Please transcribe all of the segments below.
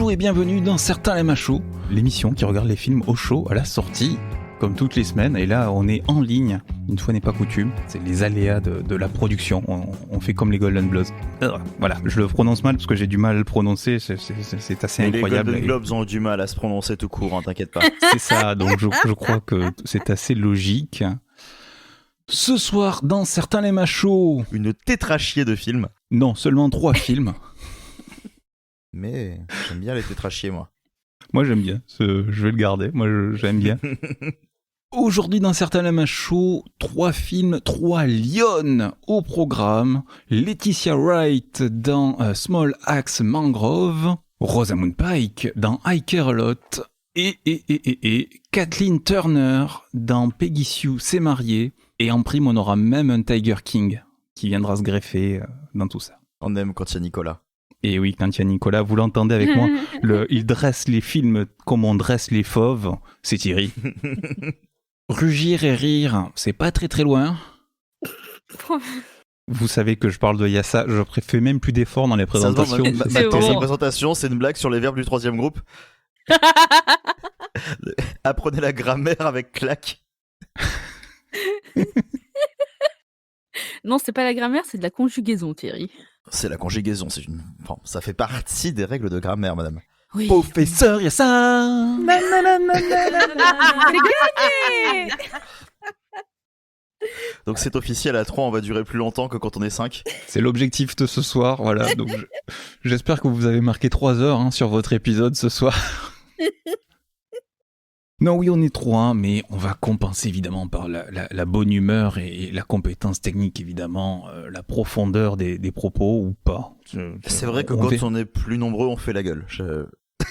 Bonjour et bienvenue dans Certains l'aiment à chaud, l'émission qui regarde les films au chaud à la sortie, comme toutes les semaines. Et là, on est en ligne, une fois n'est pas coutume. C'est les aléas de la production. On fait comme les Golden Globes. Voilà, je le prononce mal parce que j'ai du mal à le prononcer. C'est assez incroyable. Les Golden Globes ont du mal à se prononcer tout court, hein, t'inquiète pas. C'est ça, donc je crois que c'est assez logique. Ce soir, dans Certains l'aiment à chaud, une tétrachier de films. Non, seulement 3 films. Mais j'aime bien les tétrachiers, moi. Moi, j'aime bien. Je vais le garder. Moi, j'aime bien. Aujourd'hui, dans Certains l'aiment à chaud, 3 films, 3 lionnes au programme. Laetitia Wright dans Small Axe Mangrove. Rosamund Pike dans I Care a Lot. Et Kathleen Turner dans Peggy Sue s'est mariée. Et en prime, on aura même un Tiger King qui viendra se greffer dans tout ça. On aime quand il y a Nicolas. Et oui, quand il y a Nicolas, vous l'entendez avec moi, il dresse les films comme on dresse les fauves, c'est Thierry. Rugir et rire, c'est pas très très loin. Vous savez que je parle de Yassa, je fais même plus d'efforts dans les présentations. Sa présentation, c'est une blague sur les verbes du 3e groupe. Apprenez la grammaire avec claque. Non, c'est pas la grammaire, c'est de la conjugaison, Thierry. C'est la conjugaison, ça fait partie des règles de grammaire, madame. Oui. Professeur Yassa. Donc c'est officiel, à 3, on va durer plus longtemps que quand on est 5. C'est l'objectif de ce soir, voilà. Donc j'espère que vous avez marqué 3 heures sur votre épisode ce soir. Non, oui, on est 3, mais on va compenser évidemment par la bonne humeur et la compétence technique, évidemment, la profondeur des propos ou pas. C'est vrai que quand on est plus nombreux, on fait la gueule.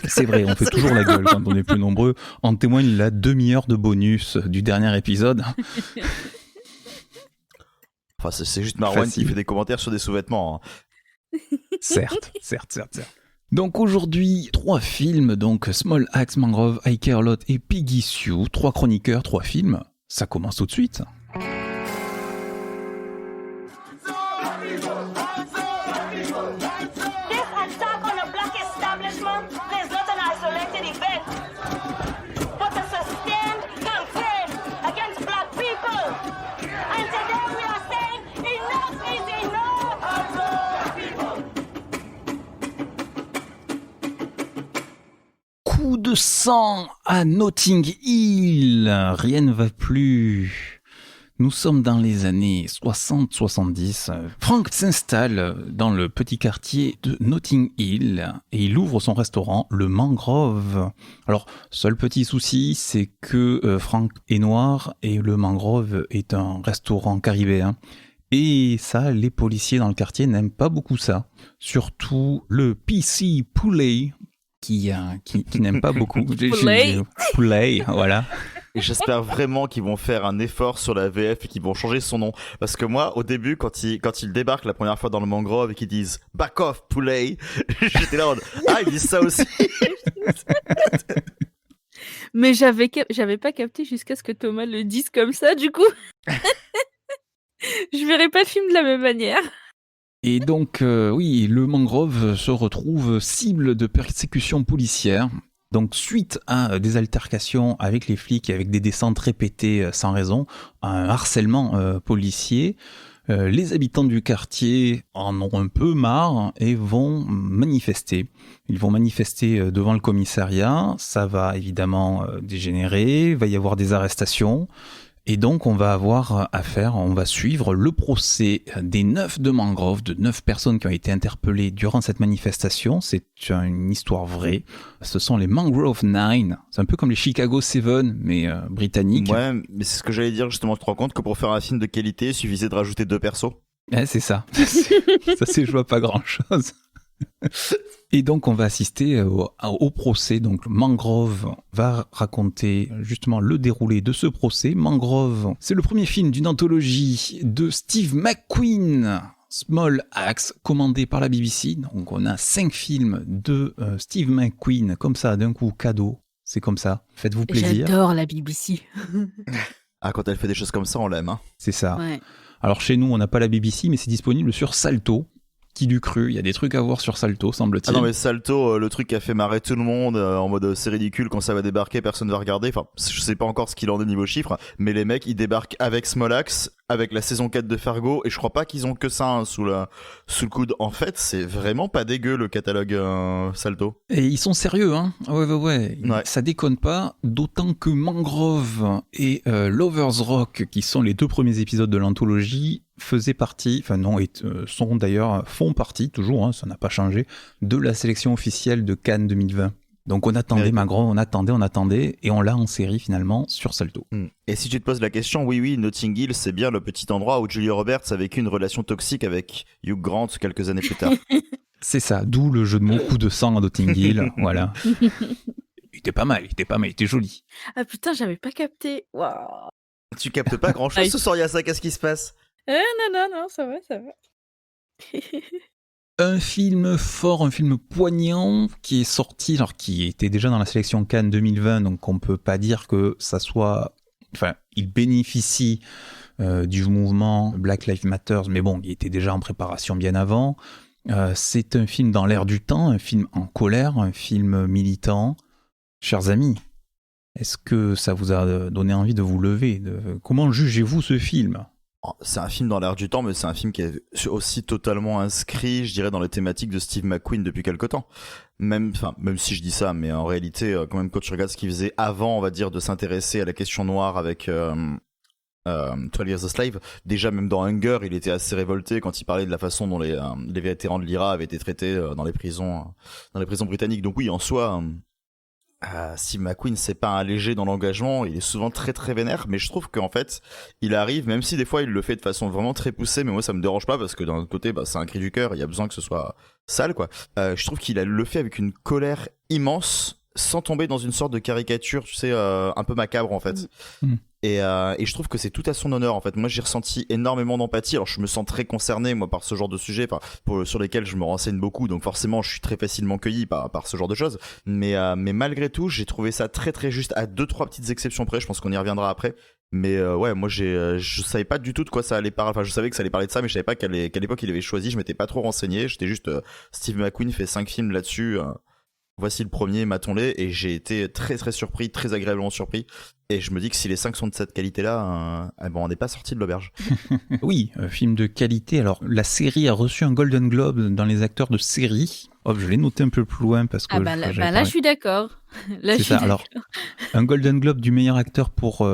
C'est vrai, on fait toujours la gueule quand on est plus nombreux. En témoigne la demi-heure de bonus du dernier épisode. Enfin, c'est juste Marwan qui fait des commentaires sur des sous-vêtements. Hein. Certes. Donc aujourd'hui, 3 films, donc Small Axe Mangrove, I Care a Lot et Peggy Sue, 3 chroniqueurs, 3 films. Ça commence tout de suite. Coup de sang à Notting Hill, rien ne va plus. Nous sommes dans les années 60-70. Frank s'installe dans le petit quartier de Notting Hill et il ouvre son restaurant, le Mangrove. Alors, seul petit souci, c'est que Frank est noir et le Mangrove est un restaurant caribéen. Et ça, les policiers dans le quartier n'aiment pas beaucoup ça. Surtout le PC Poulet, qui n'aime pas beaucoup. Poulet, voilà. Et j'espère vraiment qu'ils vont faire un effort sur la VF et qu'ils vont changer son nom. Parce que moi, au début, quand ils débarquent la première fois dans le Mangrove et qu'ils disent « Back off, Poulet », j'étais là en mode « Ah, ils disent ça aussi !» Mais j'avais pas capté jusqu'à ce que Thomas le dise comme ça, du coup. Je verrai pas le film de la même manière. Et donc, oui, le Mangrove se retrouve cible de persécutions policières. Donc, suite à des altercations avec les flics et avec des descentes répétées sans raison, un harcèlement policier, les habitants du quartier en ont un peu marre et vont manifester. Ils vont manifester devant le commissariat, ça va évidemment dégénérer, il va y avoir des arrestations. Et donc, on va suivre le procès des 9 de Mangrove, de 9 personnes qui ont été interpellées durant cette manifestation. C'est une histoire vraie. Ce sont les Mangrove 9. C'est un peu comme les Chicago 7, mais britanniques. Ouais, mais c'est ce que j'allais dire justement. Tu te rends compte que pour faire un film de qualité, il suffisait de rajouter 2 persos. C'est ça. Ça s'éjoue à pas grand-chose. Et donc on va assister au procès. Donc Mangrove va raconter justement le déroulé de ce procès. Mangrove, c'est le premier film d'une anthologie de Steve McQueen, Small Axe, commandé par la BBC. Donc on a 5 films de Steve McQueen, comme ça d'un coup, cadeau. C'est comme ça, faites-vous plaisir. J'adore la BBC. Ah, quand elle fait des choses comme ça, on l'aime. Hein. C'est ça. Ouais. Alors chez nous, on n'a pas la BBC, mais c'est disponible sur Salto. Qui l'eût cru? Il y a des trucs à voir sur Salto, Ah semble-t-il. non mais Salto, le truc qui a fait marrer tout le monde en mode c'est ridicule quand ça va débarquer, personne va regarder. Enfin, je sais pas encore ce qu'il en est niveau chiffres, mais les mecs ils débarquent avec Smolax, avec la saison 4 de Fargo, et je crois pas qu'ils ont que ça hein, sous le coude. En fait, c'est vraiment pas dégueu le catalogue Salto. Et ils sont sérieux, hein. Ouais. Ouais. Ça déconne pas, d'autant que Mangrove et Lovers Rock, qui sont les 2 premiers épisodes de l'anthologie, faisaient partie, enfin non, sont d'ailleurs, font partie, toujours, hein, ça n'a pas changé, de la sélection officielle de Cannes 2020. Donc on attendait Mérite. Mangrove, on attendait, et on l'a en série finalement sur Salto. Et si tu te poses la question, oui, Notting Hill, c'est bien le petit endroit où Julia Roberts a vécu une relation toxique avec Hugh Grant quelques années plus tard. C'est ça, d'où le jeu de mots coup de sang à Notting Hill, voilà. Il était pas mal, il était joli. Ah putain, j'avais pas capté. Waouh. Tu captes pas grand chose Aïe. ce soir, Yassa, qu'est-ce qui se passe? Non, ça va. Un film fort, un film poignant qui est sorti, alors qui était déjà dans la sélection Cannes 2020, donc on peut pas dire que ça soit... Enfin, il bénéficie du mouvement Black Lives Matter, mais bon, il était déjà en préparation bien avant. C'est un film dans l'air du temps, un film en colère, un film militant. Chers amis, est-ce que ça vous a donné envie de vous lever Comment jugez-vous ce film ? C'est un film dans l'air du temps, mais c'est un film qui est aussi totalement inscrit, je dirais, dans les thématiques de Steve McQueen depuis quelque temps. Même si je dis ça, mais en réalité, quand même, quand tu regardes ce qu'il faisait avant, on va dire, de s'intéresser à la question noire avec 12 Years a Slave, déjà même dans Hunger, il était assez révolté quand il parlait de la façon dont les vétérans de l'IRA avaient été traités dans les prisons britanniques. Donc oui, en soi... Steve McQueen, c'est pas un léger dans l'engagement, il est souvent très très vénère, mais je trouve qu'en fait, il arrive, même si des fois il le fait de façon vraiment très poussée, mais moi ça me dérange pas parce que d'un autre côté, c'est un cri du cœur, il y a besoin que ce soit sale, quoi. Je trouve qu'il le fait avec une colère immense, sans tomber dans une sorte de caricature, tu sais, un peu macabre en fait. Et je trouve que c'est tout à son honneur en fait. Moi j'ai ressenti énormément d'empathie. Alors je me sens très concerné moi par ce genre de sujet, sur lesquels je me renseigne beaucoup, donc forcément je suis très facilement cueilli par ce genre de choses. Mais malgré tout j'ai trouvé ça très très juste, à 2-3 petites exceptions près. Je pense qu'on y reviendra après. Mais ouais, moi je savais pas du tout de quoi ça allait parler. Enfin je savais que ça allait parler de ça, mais je savais pas quelle époque il avait choisi. Je m'étais pas trop renseigné. J'étais juste Steve McQueen fait 5 films là-dessus. Voici le premier, matons-les, et j'ai été très très surpris, très agréablement surpris. Et je me dis que si les 5 sont de cette qualité-là, on n'est pas sorti de l'auberge. Oui, film de qualité. Alors, la série a reçu un Golden Globe dans les acteurs de série. Hop, je l'ai noté un peu plus loin parce que... Là, je suis d'accord. C'est ça, alors, un Golden Globe du meilleur acteur pour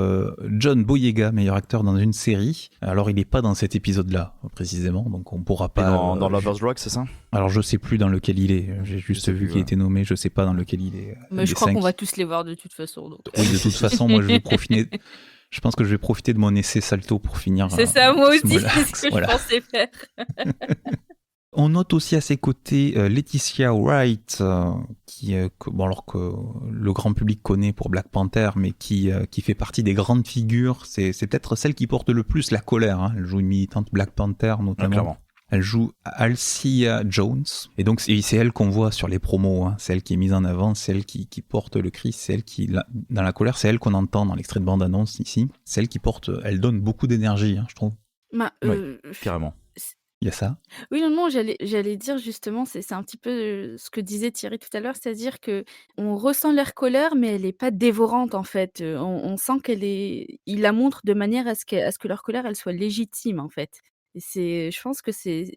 John Boyega, meilleur acteur dans une série. Alors, il n'est pas dans cet épisode-là, précisément, donc on pourra pas... Dans Lovers Rock, c'est ça? Alors, je sais plus dans lequel il est. J'ai juste vu qu'il était nommé, je sais pas dans lequel il est. Mais je crois qu'on va tous les voir de toute façon. Donc. Oui, de toute façon, moi, je vais profiter... Je pense que je vais profiter de mon essai Salto pour finir. C'est ça, moi aussi, c'est ce que je pensais faire. On note aussi à ses côtés Laetitia Wright, alors que le grand public connaît pour Black Panther, mais qui fait partie des grandes figures. C'est peut-être celle qui porte le plus la colère. Hein. Elle joue une militante Black Panther, notamment. Elle joue Alcia Jones. Et donc, c'est elle qu'on voit sur les promos. Hein. C'est elle qui est mise en avant, c'est elle qui porte le cri, c'est elle qui, dans la colère, c'est elle qu'on entend dans l'extrait de bande-annonce ici. C'est elle qui porte, elle donne beaucoup d'énergie, hein, je trouve. Oui, carrément. Il y a ça. Oui, non, j'allais dire justement, c'est un petit peu ce que disait Thierry tout à l'heure, c'est-à-dire que on ressent leur colère, mais elle n'est pas dévorante en fait. On sent il la montre de manière à ce que leur colère, elle soit légitime en fait. Et je pense que c'est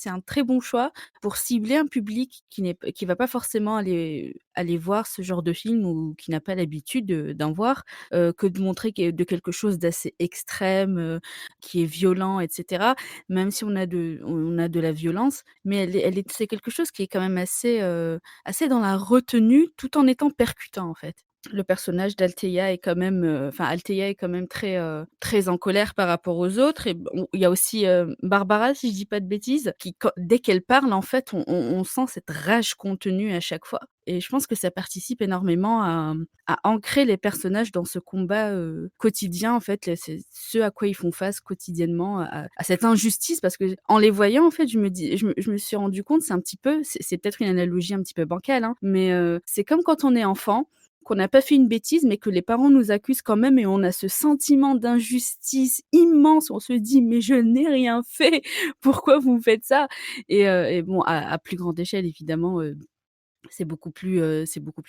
un très bon choix pour cibler un public qui va pas forcément aller voir ce genre de film ou qui n'a pas l'habitude d'en voir, que de montrer de quelque chose d'assez extrême, qui est violent, etc. Même si on a de la violence, mais c'est quelque chose qui est quand même assez dans la retenue, tout en étant percutant en fait. Le personnage d'Althea est quand même, Althea est quand même très en colère par rapport aux autres. Et il y a aussi Barbara, si je dis pas de bêtises, qui dès qu'elle parle, en fait, on sent cette rage contenue à chaque fois. Et je pense que ça participe énormément à ancrer les personnages dans ce combat quotidien, en fait, c'est ce à quoi ils font face quotidiennement, à cette injustice. Parce que en les voyant, en fait, je me suis rendu compte, c'est un petit peu, c'est peut-être une analogie un petit peu bancale, hein, mais c'est comme quand on est enfant. qu'on n'a pas fait une bêtise, mais que les parents nous accusent quand même et on a ce sentiment d'injustice immense. On se dit: «Mais je n'ai rien fait, pourquoi vous me faites ça?» Et bon, à plus grande échelle évidemment, c'est beaucoup plus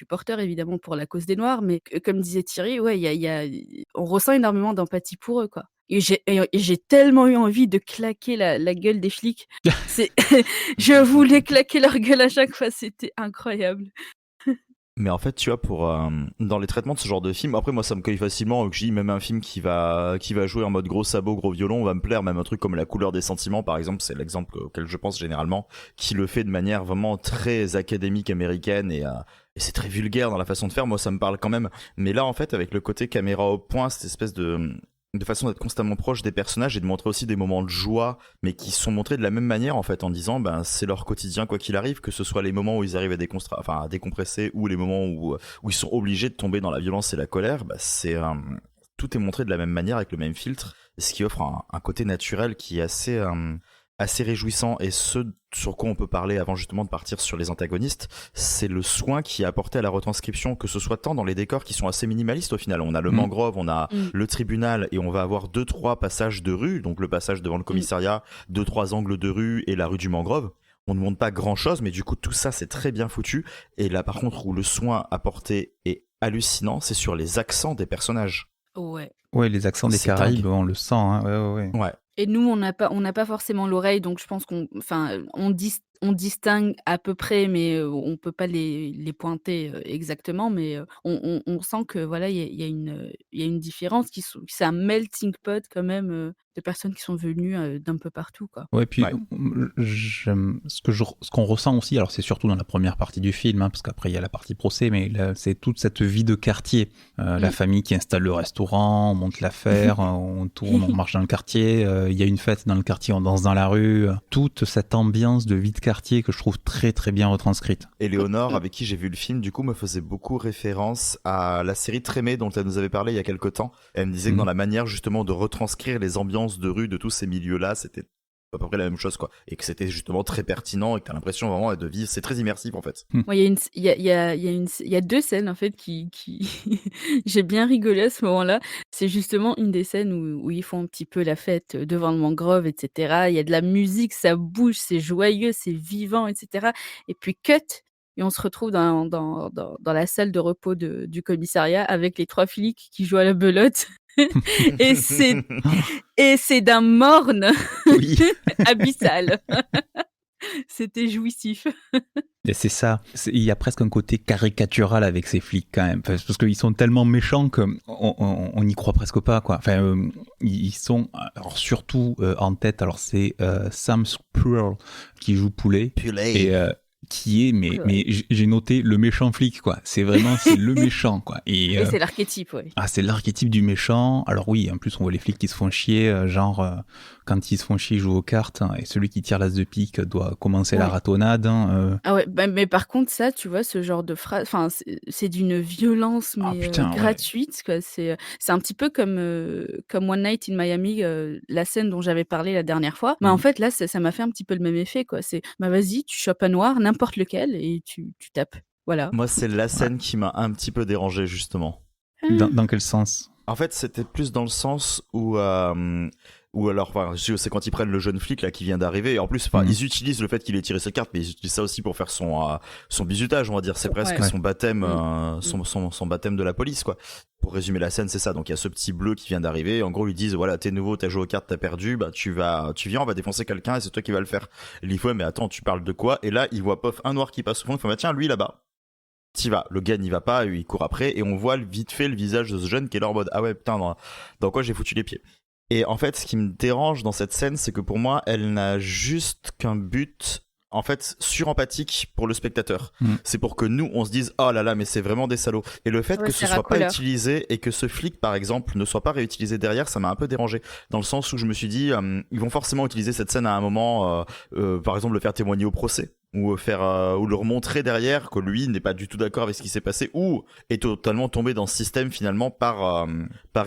porteur évidemment pour la cause des noirs, mais comme disait Thierry, ouais, on ressent énormément d'empathie pour eux, quoi. Et j'ai tellement eu envie de claquer la gueule des flics. C'est je voulais claquer leur gueule à chaque fois, c'était incroyable. Mais en fait, tu vois, dans les traitements de ce genre de film, après moi ça me cueille facilement, que je dis même un film qui va jouer en mode gros sabot, gros violon, va me plaire, même un truc comme La couleur des sentiments par exemple, c'est l'exemple auquel je pense généralement, qui le fait de manière vraiment très académique américaine et c'est très vulgaire dans la façon de faire, moi ça me parle quand même. Mais là en fait, avec le côté caméra au point, cette espèce de façon d'être constamment proche des personnages et de montrer aussi des moments de joie, mais qui sont montrés de la même manière en fait, en disant ben c'est leur quotidien quoi qu'il arrive, que ce soit les moments où ils arrivent à décompresser ou les moments où ils sont obligés de tomber dans la violence et la colère, tout est montré de la même manière avec le même filtre, ce qui offre un côté naturel qui est assez réjouissant. Et ce sur quoi on peut parler avant justement de partir sur les antagonistes, c'est le soin qui est apporté à la retranscription, que ce soit tant dans les décors qui sont assez minimalistes au final. On a le mangrove, on a le tribunal et on va avoir 2-3 passages de rue, donc le passage devant le commissariat, 2-3 angles de rue et la rue du mangrove. On ne montre pas grand chose, mais du coup tout ça c'est très bien foutu. Et là par contre où le soin apporté est hallucinant, c'est sur les accents des personnages. Ouais. Ouais, les accents des C'est Caraïbes, dingue. on le sent, hein. Ouais. Ouais. Et nous, on n'a pas forcément l'oreille, donc je pense on distingue à peu près, mais on peut pas les pointer exactement, mais on sent que voilà, il y a une différence, c'est un melting pot quand même de personnes qui sont venues d'un peu partout, quoi. Ouais, puis Ouais. ce qu'on ressent aussi, alors c'est surtout dans la première partie du film, hein, parce qu'après il y a la partie procès, mais là, c'est toute cette vie de quartier. La famille qui installe le restaurant, on monte l'affaire, on tourne, on marche dans le quartier, il y a une fête dans le quartier, on danse dans la rue. Toute cette ambiance de vie de quartier que je trouve très très bien retranscrite. Éléonore, avec qui j'ai vu le film, du coup, me faisait beaucoup référence à la série Trémé dont elle nous avait parlé il y a quelques temps. Elle me disait que dans la manière justement de retranscrire les ambiances de rue de tous ces milieux-là, c'était à peu près la même chose, quoi. Et que c'était justement très pertinent et que t'as l'impression vraiment de vivre. C'est très immersif en fait. Moi, il y a 2 scènes en fait qui j'ai bien rigolé à ce moment-là. C'est justement une des scènes où ils font un petit peu la fête devant le mangrove et cetera. Il y a de la musique, ça bouge, c'est joyeux, c'est vivant et cetera et puis cut et on se retrouve dans la salle de repos du commissariat avec les 3 flics qui jouent à la belote et c'est d'un morne Oui. abyssal. C'était jouissif. Et c'est ça. Il y a presque un côté caricatural avec ces flics quand même, parce qu'ils sont tellement méchants qu'on n'y croit presque pas, quoi. Enfin, ils sont alors surtout en tête. Alors c'est Sam Spruill qui joue Poulet et qui est mais j'ai noté le méchant flic, quoi. C'est le méchant, quoi. Et c'est l'archétype, ouais. Ah, c'est l'archétype du méchant. Alors oui, en plus on voit les flics qui se font chier, quand ils se font chier, ils jouent aux cartes, hein, et celui qui tire l'as de pique doit commencer la ratonnade. Ah ouais, mais par contre ça, tu vois, ce genre de phrase, enfin c'est d'une violence mais gratuite, quoi. C'est un petit peu comme One Night in Miami, la scène dont j'avais parlé la dernière fois. Mais en fait là, ça m'a fait un petit peu le même effet, quoi. C'est vas-y, tu chopes un noir, n'importe lequel, et tu tapes. Voilà. Moi, c'est la scène qui m'a un petit peu dérangé justement. Dans quel sens ? En fait, c'était plus dans le sens où alors, enfin, c'est quand ils prennent le jeune flic là qui vient d'arriver. Et en plus, ils utilisent le fait qu'il ait tiré ses cartes, mais ils utilisent ça aussi pour faire son bizutage, on va dire. C'est presque son baptême, son baptême de la police, quoi. Pour résumer la scène, c'est ça. Donc il y a ce petit bleu qui vient d'arriver. En gros, ils disent voilà, t'es nouveau, t'as joué aux cartes, t'as perdu. Bah tu viens, on va défoncer quelqu'un et c'est toi qui vas le faire. Il dit ouais, mais attends, tu parles de quoi ? Et là, il voit pof un noir qui passe au fond. Il fait bah tiens, lui là-bas. T'y vas. Le gars n'y va pas, il court après et on voit vite fait le visage de ce jeune qui est là en mode ah ouais putain, dans quoi j'ai foutu les pieds. Et en fait, ce qui me dérange dans cette scène, c'est que pour moi, elle n'a juste qu'un but, en fait, surempathique pour le spectateur. C'est pour que nous, on se dise, oh là là, mais c'est vraiment des salauds. Et le fait que ce soit pas utilisé et que ce flic, par exemple, ne soit pas réutilisé derrière, ça m'a un peu dérangé. Dans le sens où je me suis dit, ils vont forcément utiliser cette scène à un moment, par exemple, le faire témoigner au procès. Ou ou leur montrer derrière que lui n'est pas du tout d'accord avec ce qui s'est passé ou est totalement tombé dans ce système finalement par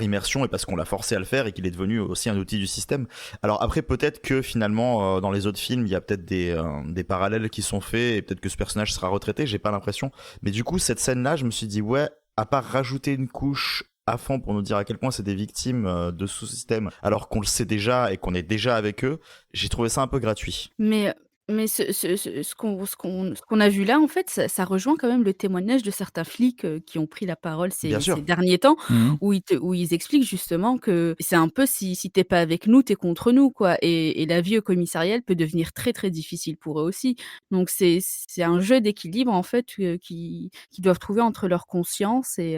immersion et parce qu'on l'a forcé à le faire et qu'il est devenu aussi un outil du système. Alors après peut-être que finalement dans les autres films il y a peut-être des parallèles qui sont faits et peut-être que ce personnage sera retraité, j'ai pas l'impression, mais du coup cette scène là je me suis dit ouais, à part rajouter une couche à fond pour nous dire à quel point c'est des victimes de sous-système, alors qu'on le sait déjà et qu'on est déjà avec eux, j'ai trouvé ça un peu gratuit. Mais mais ce qu'on a vu là, en fait, ça rejoint quand même le témoignage de certains flics, qui ont pris la parole Bien ces sûr. derniers temps, Mhm. où ils expliquent justement que c'est un peu si tu pas avec nous, tu es contre nous, quoi, et la vie au commissariat, elle peut devenir très, très difficile pour eux aussi. Donc c'est un jeu d'équilibre, en fait, qu'ils doivent trouver entre leur conscience et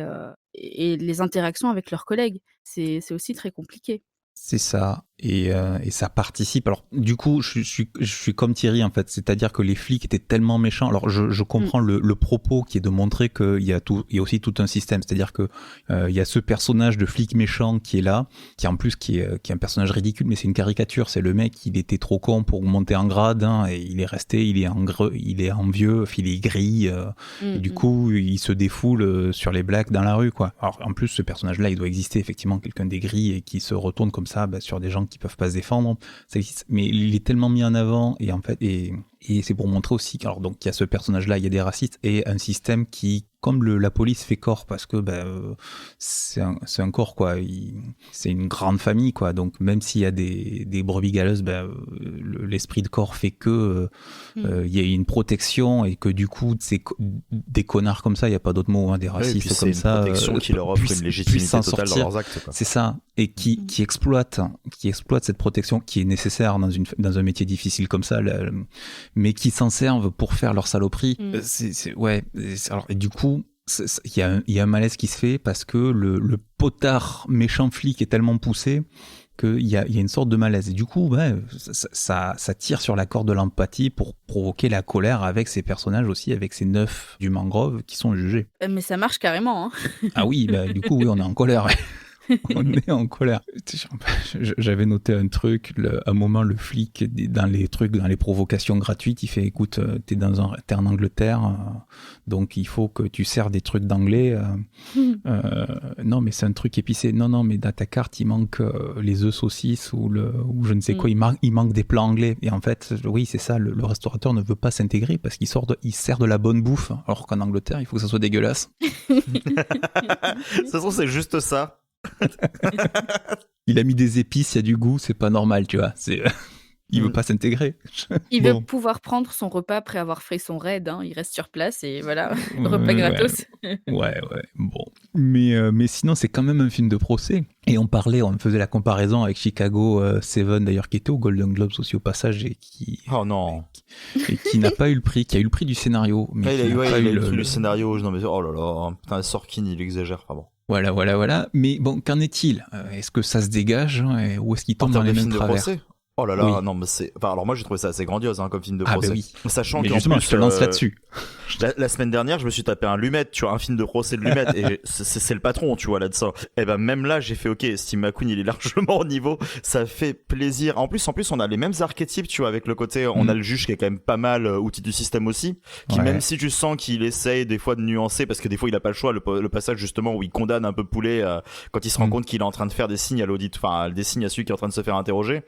les interactions avec leurs collègues. C'est aussi très compliqué. C'est ça, et ça participe. Alors, du coup, je suis comme Thierry, en fait, c'est-à-dire que les flics étaient tellement méchants. Alors, je Mmh. comprends le propos qui est de montrer qu'il y a il y a aussi tout un système, c'est-à-dire que il y a ce personnage de flic méchant qui est là, qui en plus qui est un personnage ridicule, mais c'est une caricature. C'est le mec, il était trop con pour monter en grade, hein, et il est resté, il est envieux, il est gris, et Mmh du mh. coup, il se défoule sur les blacks dans la rue, quoi. Alors, en plus, ce personnage-là, il doit exister effectivement, quelqu'un d'aigri et qui se retourne comme ça, bah, sur des gens qui peuvent pas se défendre. Ça existe, mais il est tellement mis en avant, et en fait, et c'est pour montrer aussi alors donc il y a ce personnage-là, il y a des racistes et un système qui, comme la police fait corps, parce que bah, c'est un corps, quoi. C'est une grande famille, quoi. Donc même s'il y a des brebis galeuses, bah, l'esprit de corps fait que Mmh. il y a une protection, et que du coup des connards comme ça, il n'y a pas d'autre mot, hein, des Ouais, et puis racistes c'est comme une ça, protection qui leur offre puissent une puissent légitimité s'en totale dans sortir. leurs actes, quoi. C'est ça, et Mmh. qui exploite cette protection qui est nécessaire dans un métier difficile comme ça, mais qui s'en servent pour faire leur saloperie. Mmh. Ouais. Alors, et du coup, il y a un malaise qui se fait parce que le potard méchant flic est tellement poussé qu'il y a une sorte de malaise. Et du coup, ouais, ça tire sur la corde de l'empathie pour provoquer la colère avec ces personnages aussi, avec ces 9 du mangrove qui sont jugés. Mais ça marche carrément, hein. Ah oui, bah, du coup, oui, on est en colère. On est en colère. J'avais noté un truc, un moment, le flic, dans les trucs, dans les provocations gratuites, il fait, écoute, t'es en Angleterre, donc il faut que tu sers des trucs d'anglais. Non, mais c'est un truc épicé. Non, non, mais dans ta carte, il manque les œufs saucisses ou je ne sais quoi, Mmh. il manque des plats anglais. Et en fait, oui, c'est ça, le restaurateur ne veut pas s'intégrer parce il sert de la bonne bouffe, alors qu'en Angleterre, il faut que ça soit dégueulasse. De toute façon, c'est juste ça. Il a mis des épices, il y a du goût, c'est pas normal, tu vois. Il veut Mm. pas s'intégrer. Il veut Bon. pouvoir prendre son repas après avoir fait son raid, hein. Il reste sur place et voilà, repas Ouais, gratos. ouais, bon. Mais sinon, c'est quand même un film de procès. Et on faisait la comparaison avec Chicago 7, d'ailleurs, qui était au Golden Globes aussi au passage, Oh non. et qui n'a pas eu le prix, qui a eu le prix du scénario, mais Ouais, qui n'a pas il a eu eu le truc du scénario. Non, mais oh là là. Putain, Sorkin, il exagère, pardon. Voilà. Mais bon, qu'en est-il? Est-ce que ça se dégage, hein, ou est-ce qu'il En tombe dans termes les de mêmes film de travers? procès. Oh là là, Oui. non, mais c'est. Enfin, alors moi, j'ai trouvé ça assez grandiose, hein, comme film de Ah procès. ben oui. Sachant Mais qu'en justement, plus, je te lance là-dessus. la semaine dernière, je me suis tapé un Lumet, tu vois, un film de procès de Lumet, et c'est le patron, tu vois, là-dedans. Et ben, même là, j'ai fait, ok, Steve McQueen, il est largement au niveau, ça fait plaisir. En plus, on a les mêmes archétypes, tu vois, avec le côté, on a le juge qui est quand même pas mal outil du système aussi, qui Ouais. même si tu sens qu'il essaye des fois de nuancer, parce que des fois, il a pas le choix, le passage justement où il condamne un peu Poulet, quand il se rend compte qu'il est en train de faire des signes à l'audit, enfin, des signes à celui qui est en train de se faire interroger,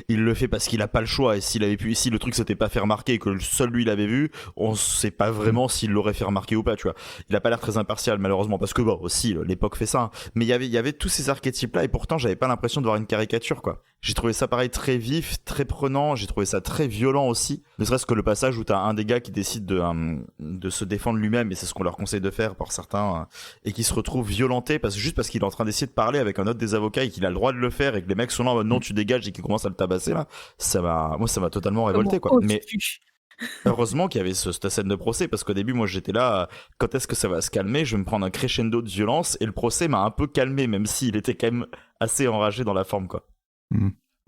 il le fait parce qu'il a pas le choix, et s'il avait pu, si le truc s'était pas fait remarquer et que seul lui l'avait vu, on sait pas vraiment s'il l'aurait fait remarquer ou pas, tu vois. Il a pas l'air très impartial, malheureusement, parce que bon, aussi, l'époque fait ça, hein. Mais il y avait tous ces archétypes-là, et pourtant, j'avais pas l'impression de voir une caricature, quoi. J'ai trouvé ça pareil très vif, très prenant, j'ai trouvé ça très violent aussi. Ne serait-ce que le passage où t'as un des gars qui décide de se défendre lui-même, et c'est ce qu'on leur conseille de faire par certains, et qui se retrouve violenté juste parce qu'il est en train d'essayer de parler avec un autre des avocats et qu'il a le droit de le faire, et que les mecs sont là en mode non, tu dégages, et qui commencent à le tabasser, là. Moi, ça m'a totalement révolté, quoi. Mais heureusement qu'il y avait cette scène de procès, parce qu'au début, moi, j'étais là, quand est-ce que ça va se calmer? Je vais me prendre un crescendo de violence, et le procès m'a un peu calmé, même s'il était quand même assez enragé dans la forme, quoi.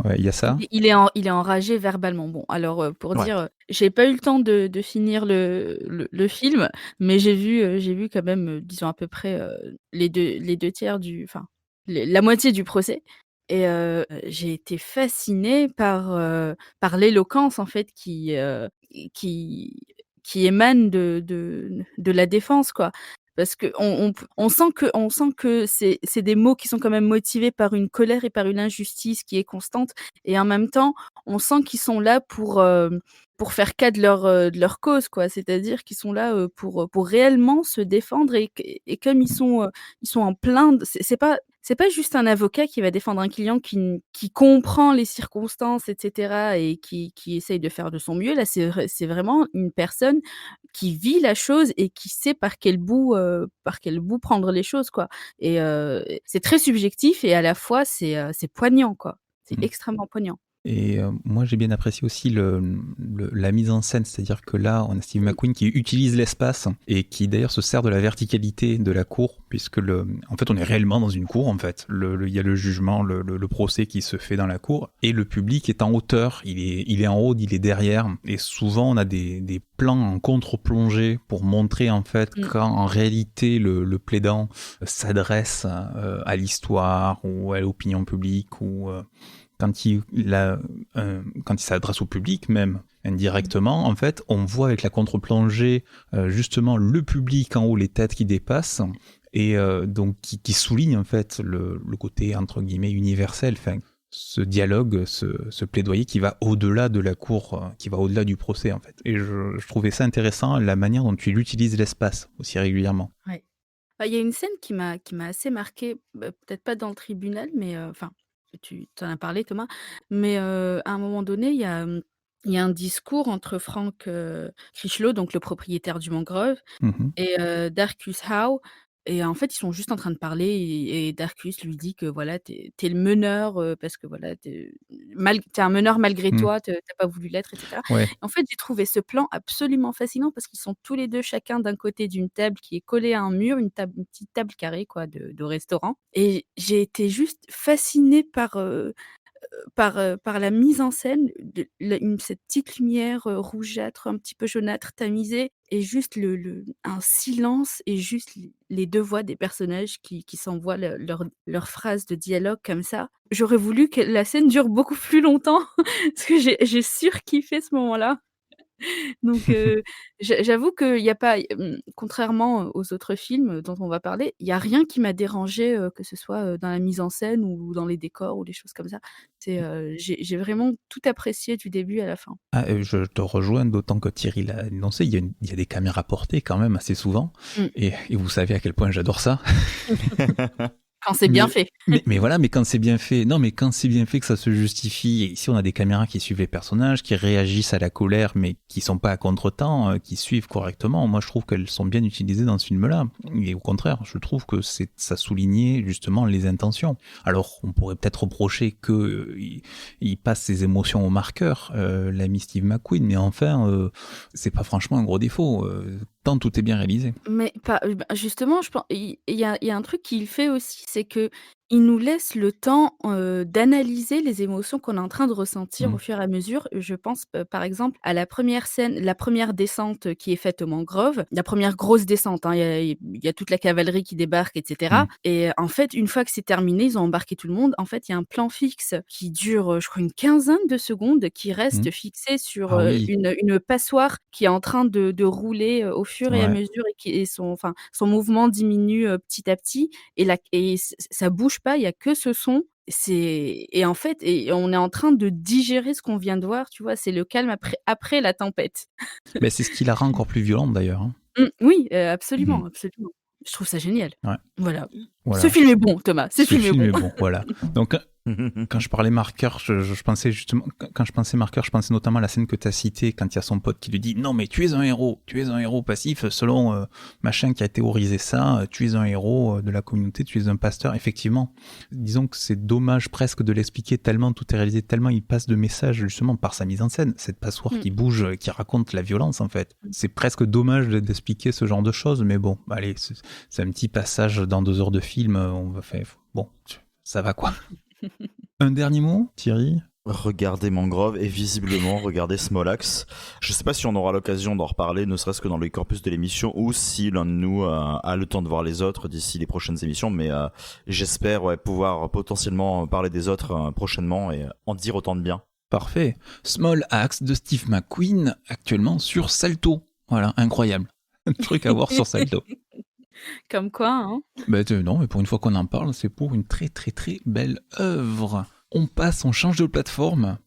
Ouais, il y a ça. Il est enragé verbalement. Bon, alors, pour Ouais. dire, j'ai pas eu le temps de finir le film, mais j'ai vu quand même, disons à peu près, les 2 tiers enfin, la moitié du procès, et j'ai été fascinée par l'éloquence en fait qui qui émane de la défense, quoi. Parce on sent que c'est des mots qui sont quand même motivés par une colère et par une injustice qui est constante, et en même temps, on sent qu'ils sont là pour faire cas de leur cause, quoi. C'est-à-dire qu'ils sont là, pour réellement se défendre et comme ils sont en plein d c'est pas juste un avocat qui va défendre un client qui comprend les circonstances et cetera et qui essaye de faire de son mieux. Là, c'est vraiment une personne qui vit la chose et qui sait par quel bout prendre les choses, quoi c'est très subjectif et à la fois c'est poignant, quoi. C'est Mm. extrêmement poignant. Et moi, j'ai bien apprécié aussi la mise en scène, c'est-à-dire que là, on a Steve Mmh. McQueen qui utilise l'espace et qui d'ailleurs se sert de la verticalité de la cour, puisque en fait, on est réellement dans une cour, en fait. Il y a le jugement, le procès qui se fait dans la cour, et le public est en hauteur, il est en haut, il est derrière, et souvent, on a des plans en contre-plongée pour montrer, en fait, Mmh. quand en réalité, le plaidant s'adresse à l'histoire ou à l'opinion publique ou quand quand il s'adresse au public même indirectement, en fait, on voit avec la contre-plongée justement le public en haut, les têtes qui dépassent et donc qui souligne en fait le côté entre guillemets universel, enfin ce dialogue, ce plaidoyer qui va au-delà de la cour, qui va au-delà du procès en fait. Et je trouvais ça intéressant la manière dont il utilise l'espace aussi régulièrement. Ouais. Bah, il y a une scène qui m'a assez marquée, peut-être pas dans le tribunal, mais enfin, tu en as parlé Thomas, mais à un moment donné, il y a un discours entre Frank, Crichlow, donc le propriétaire du Mangrove Mhm. et Darcus Howe et en fait, ils sont juste en train de parler et Darcus lui dit que voilà, t'es le meneur, parce que voilà, tu un meneur malgré Mhm. toi, tu pas voulu l'être et cetera. Ouais. En fait, j'ai trouvé ce plan absolument fascinant parce qu'ils sont tous les 2 chacun d'un côté d'une table qui est collée à un mur, une petite table carrée quoi de restaurant et j'ai été juste fascinée par la mise en scène de cette petite lumière, rougeâtre, un petit peu jaunâtre tamisée et juste un silence et juste les 2 voix des personnages qui s'envoient leurs phrases de dialogue comme ça. J'aurais voulu que la scène dure beaucoup plus longtemps parce que j'ai surkiffé ce moment-là. Donc j'avoue qu'il y a pas contrairement aux autres films dont on va parler, il y a rien qui m'a dérangée, que ce soit, dans la mise en scène ou dans les décors ou des choses comme ça. J'ai vraiment tout apprécié du début à la fin. Ah, je te rejoins, d'autant que Thierry l'a annoncé, il y a des caméras portées quand même assez souvent, Mmh. et vous savez à quel point j'adore ça. Quand c'est bien Mais, fait. mais voilà, mais quand c'est bien fait, non, mais quand c'est bien fait que ça se justifie, et ici on a des caméras qui suivent les personnages, qui réagissent à la colère, mais qui sont pas à contre-temps, qui suivent correctement. Moi, je trouve qu'elles sont bien utilisées dans ce film-là. Et au contraire, je trouve que ça soulignait justement les intentions. Alors, on pourrait peut-être reprocher que il passe ses émotions au marqueur, l'ami Steve McQueen, mais enfin, c'est pas franchement un gros défaut. Tant tout est bien réalisé. Mais pas bah, justement, je pen il y a un truc qu'il fait aussi, c'est qu'il nous laisse le temps, d'analyser les émotions qu'on est en train de ressentir au Mm. fur et à mesure. Je pense, par exemple, à la première descente, qui est faite aux mangroves, la première grosse descente, hein. Il y a toute la cavalerie qui débarque et cetera Mm. et en fait, une fois que c'est terminé, ils ont embarqué tout le monde. En fait, il y a un plan fixe qui dure, je crois une quinzaine de secondes, qui Mm. reste fixé sur, Ah oui, une passoire qui est en train de rouler, au fur et à ouais. mesure et son mouvement diminue, petit à petit et ça bouge pas, il y a que ce son. Et en fait on est en train de digérer ce qu'on vient de voir, tu vois? C'est le calme après la tempête. Mais c'est ce qui la rend encore plus violente d'ailleurs, hein. Oui, Mm. absolument, absolument. Je trouve ça génial. Ouais. Voilà. Ce Voilà. film est bon, Thomas, ce Ce film est film bon. est bon, voilà. Donc, quand je parlais marqueur, je pensais justement, quand je pensais marqueur, je pensais notamment à la scène que tu as citée quand il y a son pote qui lui dit non, mais tu es un héros passif, selon machin qui a théorisé ça, tu es un héros de la communauté, tu es un pasteur. Effectivement, disons que c'est dommage presque de l'expliquer tellement tout est réalisé, tellement il passe de messages justement par sa mise en scène, cette passoire Mmh. qui bouge, qui raconte la violence en fait. C'est presque dommage d'expliquer ce genre de choses, mais bon, allez, c'est un petit passage dans 2 heures de film, on va faire, bon, ça va quoi. Un dernier mot, Thierry? Regardez Mangrove et visiblement regardez Smolax. Je sais pas si on aura l'occasion d'en reparler, ne serait-ce que dans le corpus de l'émission, ou si l'un de nous a le temps de voir les autres d'ici les prochaines émissions, mais j'espère pouvoir potentiellement parler des autres prochainement et en dire autant de bien. Parfait. Small Axe de Steve McQueen, actuellement sur Salto. Voilà, incroyable. Un truc à voir sur Salto. Comme quoi, hein. Bah non, mais pour une fois qu'on en parle, c'est pour une très très très belle œuvre. On change de plateforme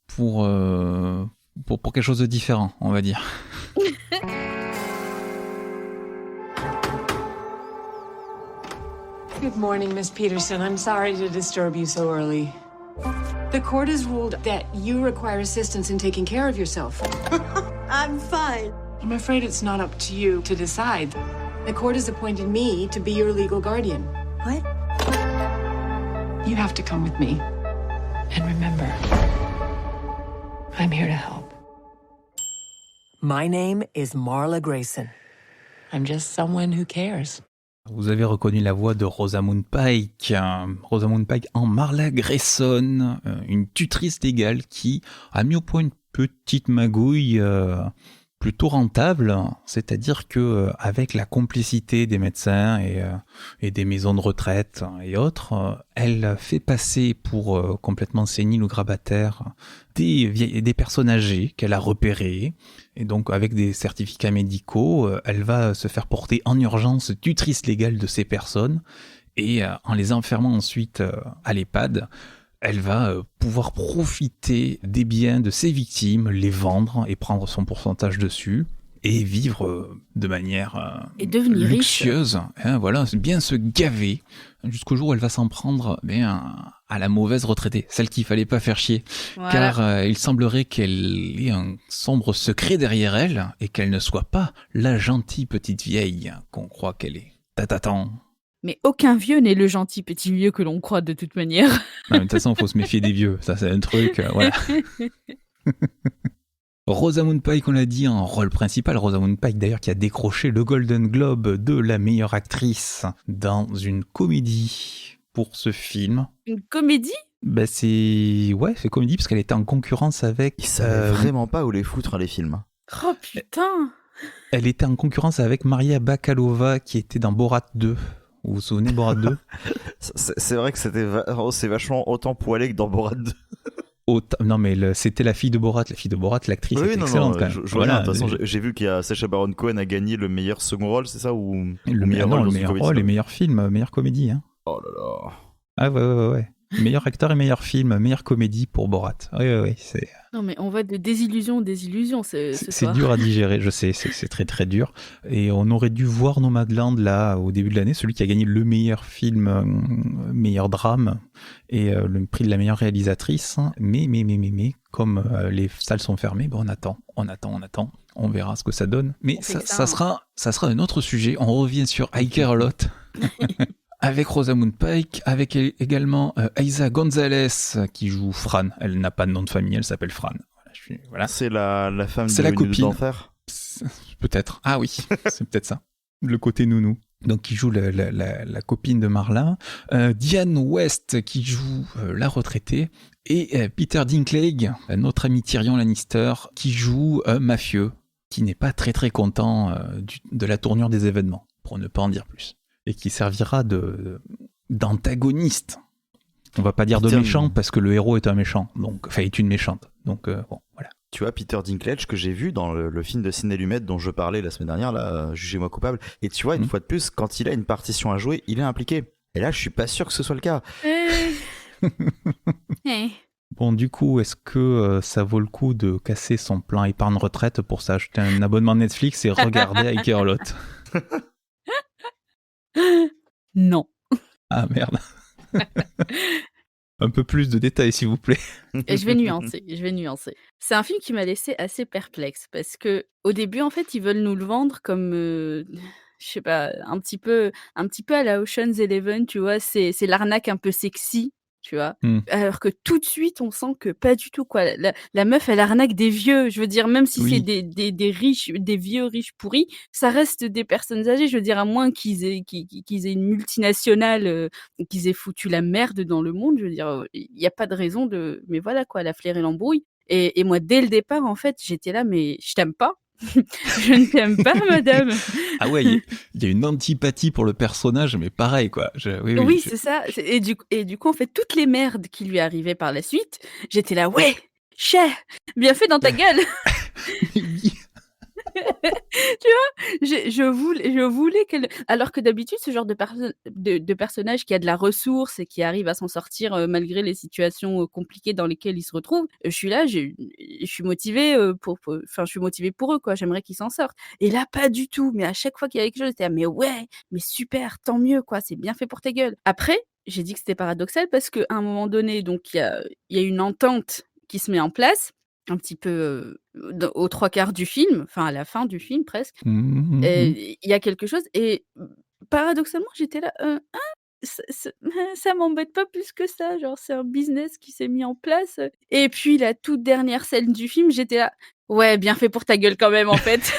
pour quelque chose de différent, on va dire. Good morning, Miss Peterson. I'm sorry to disturb you so early. The court has ruled that you require assistance in taking care of yourself. I'm fine. I'm afraid it's not up to you to decide. The court has appointed me to be your legal guardian. What? You have to come with me. And remember, I'm here to help. My name is Marla Grayson. I'm just someone who cares. Vous avez reconnu la voix de Rosamund Pike. Rosamund Pike en Marla Grayson, une tutrice légale qui a mis au point une petite magouille plutôt rentable, c'est-à-dire que avec la complicité des médecins et des maisons de retraite et autres, elle fait passer pour complètement séniles ou grabataires des personnes âgées qu'elle a repérées, et donc avec des certificats médicaux, elle va se faire porter en urgence tutrice légale de ces personnes, et en les enfermant ensuite à l'EHPAD, elle va pouvoir profiter des biens de ses victimes, les vendre et prendre son pourcentage dessus, et vivre de manière Et devenir riche. luxueuse, hein, voilà, bien se gaver, jusqu'au jour où elle va s'en prendre à la mauvaise retraitée, celle qu'il fallait pas faire chier, Voilà. car il semblerait qu'elle ait un sombre secret derrière elle, et qu'elle ne soit pas la gentille petite vieille qu'on croit qu'elle est. Tatatan. Mais aucun vieux n'est le gentil petit vieux que l'on croit de toute manière. Non, mais de toute façon, faut se méfier des vieux. Ça, c'est un truc, voilà. Rosamund Pike, on l'a dit, en rôle principal. Rosamund Pike, d'ailleurs, qui a décroché le Golden Globe de la meilleure actrice dans une comédie pour ce film. Une comédie? Ben, c'est comédie, parce qu'elle était en concurrence avec... Ils savaient vraiment pas où les foutre, hein, les films. Oh putain! Elle était en concurrence avec Maria Bakalova, qui était dans Borat 2. Vous vous souvenez de Borat 2? C'est vrai que c'est vachement autant poilé que dans Borat 2. Non, mais c'était la fille de Borat. La fille de Borat, l'actrice, Oui, est non, excellente non, quand même. je vois bien. De toute façon, j'ai vu qu'il y a Sacha Baron Cohen a gagné le meilleur second rôle, c'est ça, ou Le ou meilleur dans une rôle, comédie, les meilleurs films, meilleure comédie. Hein. Oh là là. Ah ouais. Meilleur acteur et meilleur film, meilleure comédie pour Borat. Oui, c'est Non mais on va de désillusion en désillusion ce soir. dur à digérer, je sais, c'est très très dur. Et on aurait dû voir Nomadland là au début de l'année, celui qui a gagné le meilleur film, meilleur drame et le prix de la meilleure réalisatrice. Mais comme les salles sont fermées, on attend. On verra ce que ça donne. Mais ça sera un autre sujet. On revient sur I Care a Lot. Avec Rosamund Pike, avec également Eiza González qui joue Fran. Elle n'a pas de nom de famille, elle s'appelle Fran. Voilà. C'est la femme C'est de la copine d'enfer. Peut-être. Ah oui, c'est peut-être ça. Le côté nounou. Donc qui joue la copine de Marla. Diane West qui joue la retraitée. Et Peter Dinklage, notre ami Tyrion Lannister, qui joue un mafieux qui n'est pas très très content de la tournure des événements, pour ne pas en dire plus. Et qui servira d'antagoniste. On va pas dire de méchant, parce que le héros est un méchant, est une méchante. Donc voilà. Tu vois, Peter Dinklage, que j'ai vu dans le film de Sidney Lumet dont je parlais la semaine dernière, là, Jugez-moi coupable. Et tu vois, une fois de plus, quand il a une partition à jouer, il est impliqué. Et là, je suis pas sûr que ce soit le cas. Bon, du coup, est-ce que ça vaut le coup de casser son plan épargne retraite pour s'acheter un abonnement Netflix et regarder I Care a Lot? Non. Ah merde. Un peu plus de détails, s'il vous plaît. Et je vais nuancer. C'est un film qui m'a laissé assez perplexe parce que au début, en fait, ils veulent nous le vendre comme, je sais pas, un petit peu à la Ocean's 11, tu vois. C'est l'arnaque un peu sexy, tu vois. Alors que tout de suite, on sent que pas du tout, quoi. La meuf, elle arnaque des vieux. Je veux dire, même si c'est des riches, des vieux riches pourris, ça reste des personnes âgées. Je veux dire, à moins qu'ils aient une multinationale, qu'ils aient foutu la merde dans le monde. Je veux dire, il n'y a pas de raison de. Mais voilà, quoi, la flair et l'embrouille. Et moi, dès le départ, en fait, j'étais là, mais je t'aime pas. Je ne t'aime pas, madame. Ah ouais, il y a une antipathie pour le personnage, mais pareil, quoi. Oui, c'est ça. Et du coup, en fait, toutes les merdes qui lui arrivaient par la suite, j'étais là, ouais, chais, bien fait dans ta gueule. Tu vois? Je voulais qu'elle alors que d'habitude, ce genre de personnage qui a de la ressource et qui arrive à s'en sortir, malgré les situations, compliquées dans lesquelles ils se retrouvent, je suis là, je suis motivée, je suis motivée pour eux, quoi. J'aimerais qu'ils s'en sortent et là, pas du tout, mais à chaque fois qu'il y a quelque chose, j'étais là: «Mais ouais, mais super, tant mieux, quoi, c'est bien fait pour ta gueule». Après, j'ai dit que c'était paradoxal parce qu'à un moment donné, donc il y a une entente qui se met en place, un petit peu, aux 3/4 du film, enfin à la fin du film presque. Il y a quelque chose et paradoxalement, j'étais là, «Ah, ça m'embête pas plus que ça, genre c'est un business qui s'est mis en place», et puis la toute dernière scène du film, j'étais là: «Ouais, bien fait pour ta gueule quand même en fait».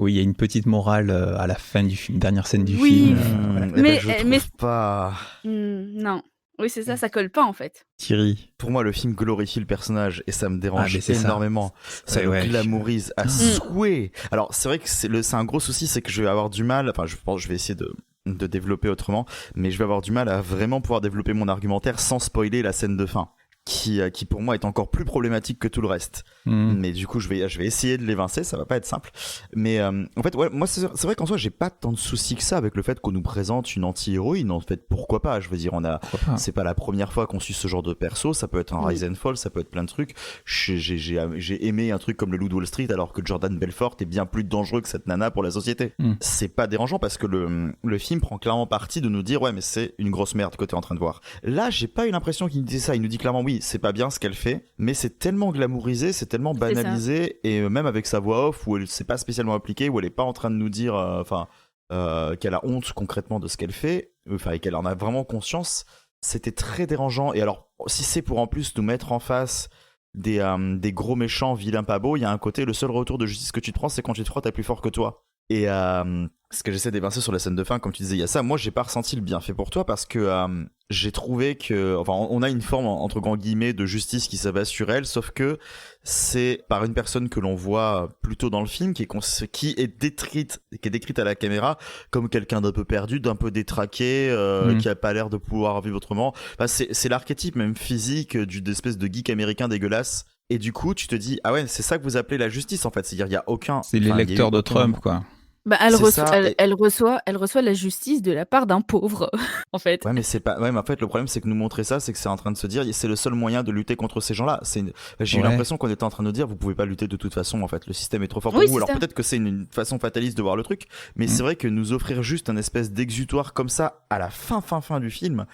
Oui, il y a une petite morale à la fin du film, dernière scène du Oui, film. Eh Voilà. ben, je trouve pas. Non. Oui, c'est ça colle pas en fait. Thierry. Pour moi, le film glorifie le personnage et ça me dérange mais c'est ça. énormément. Ça le Ouais. glamourise à souhait. Alors, c'est vrai que c'est un gros souci, c'est que je vais avoir du mal. Enfin, je pense que je vais essayer de développer autrement, mais je vais avoir du mal à vraiment pouvoir développer mon argumentaire sans spoiler la scène de fin, qui pour moi est encore plus problématique que tout le reste. Mais du coup, je vais essayer de l'évincer, ça va pas être simple. Mais en fait, ouais, moi c'est vrai qu'en soi, j'ai pas tant de soucis que ça avec le fait qu'on nous présente une anti-héroïne. En fait, pourquoi pas? Je veux dire, c'est pas la première fois qu'on suit ce genre de perso. Ça peut être un Rise and Fall, ça peut être plein de trucs. J'ai aimé un truc comme le Loup de Wall Street, alors que Jordan Belfort est bien plus dangereux que cette nana pour la société. C'est pas dérangeant parce que le film prend clairement parti de nous dire ouais, mais c'est une grosse merde que t'es en train de voir. Là, j'ai pas eu l'impression qu'il nous disait ça. Il nous dit clairement oui, c'est pas bien ce qu'elle fait, mais c'est tellement glamourisé, c'est tellement banalisé, et même avec sa voix off où elle s'est pas spécialement appliquée, où elle est pas en train de nous dire qu'elle a honte concrètement de ce qu'elle fait, et qu'elle en a vraiment conscience. C'était très dérangeant. Et alors, si c'est pour en plus nous mettre en face des gros méchants vilains pas beaux, il y a un côté, le seul retour de justice que tu te prends, c'est quand tu te frottes à plus fort que toi. Et ce que j'essaie d'évincer sur la scène de fin, comme tu disais, il y a ça. Moi, j'ai pas ressenti le bienfait pour toi parce que j'ai trouvé que, enfin, on a une forme entre grands guillemets de justice qui s'abat sur elle, sauf que c'est par une personne que l'on voit plutôt dans le film, qui est décrite à la caméra comme quelqu'un d'un peu perdu, d'un peu détraqué, qui a pas l'air de pouvoir vivre autrement. Enfin, c'est l'archétype même physique d'une espèce de geek américain dégueulasse. Et du coup, tu te dis, ah ouais, c'est ça que vous appelez la justice en fait. C'est-à-dire, il y a aucun. C'est l'électeur de Trump, quoi. Bah, elle reçoit la justice de la part d'un pauvre, en fait. Ouais, mais c'est pas. Ouais, mais en fait, le problème, c'est que nous montrer ça, c'est que c'est en train de se dire, c'est le seul moyen de lutter contre ces gens-là. J'ai eu l'impression qu'on était en train de nous dire, vous pouvez pas lutter de toute façon. En fait, le système est trop fort pour vous. Alors peut-être que c'est une façon fataliste de voir le truc, mais c'est vrai que nous offrir juste un espèce d'exutoire comme ça à la fin du film,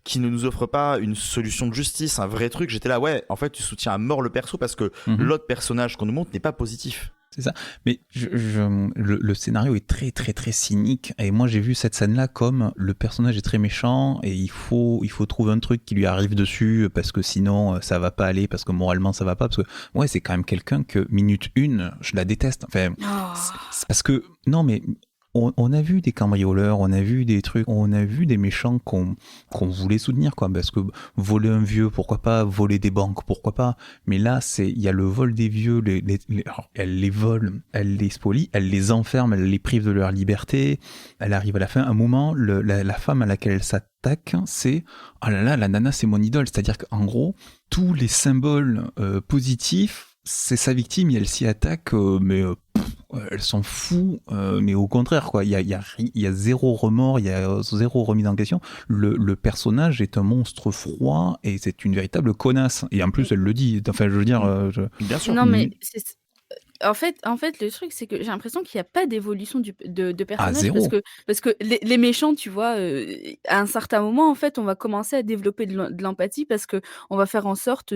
qui ne nous offre pas une solution de justice, un vrai truc. J'étais là, ouais. En fait, tu soutiens à mort le perso parce que l'autre personnage qu'on nous montre n'est pas positif. C'est ça. Mais le scénario est très très très cynique, et moi j'ai vu cette scène-là comme le personnage est très méchant et il faut trouver un truc qui lui arrive dessus parce que sinon ça va pas aller, parce que moralement ça va pas, parce que ouais, c'est quand même quelqu'un que minute 1 je la déteste. Enfin, c'est parce que non mais on a vu des cambrioleurs, on a vu des trucs, on a vu des méchants qu'on voulait soutenir, quoi, parce que voler un vieux, pourquoi pas, voler des banques, pourquoi pas, mais là, il y a le vol des vieux, alors, elle les vole, elle les spolie, elle les enferme, elle les prive de leur liberté, elle arrive à la fin, à un moment, la femme à laquelle elle s'attaque, c'est, oh là là, la nana, c'est mon idole, c'est-à-dire qu'en gros, tous les symboles positifs, c'est sa victime, et elle s'y attaque, mais elle s'en fout, mais au contraire, quoi. Il y a zéro remords, il y a zéro remise en question. Le personnage est un monstre froid et c'est une véritable connasse. Et en plus, elle le dit. Enfin, je veux dire, bien sûr. Non, mais en fait, le truc, c'est que j'ai l'impression qu'il n'y a pas d'évolution de personnage, zéro. parce que les méchants, tu vois, à un certain moment, en fait, on va commencer à développer de l'empathie parce que on va faire en sorte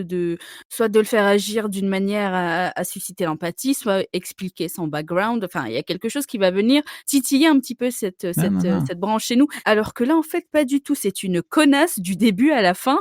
soit de le faire agir d'une manière à susciter l'empathie, soit expliquer son background. Enfin, il y a quelque chose qui va venir titiller un petit peu cette branche chez nous. Alors que là, en fait, pas du tout. C'est une connasse du début à la fin.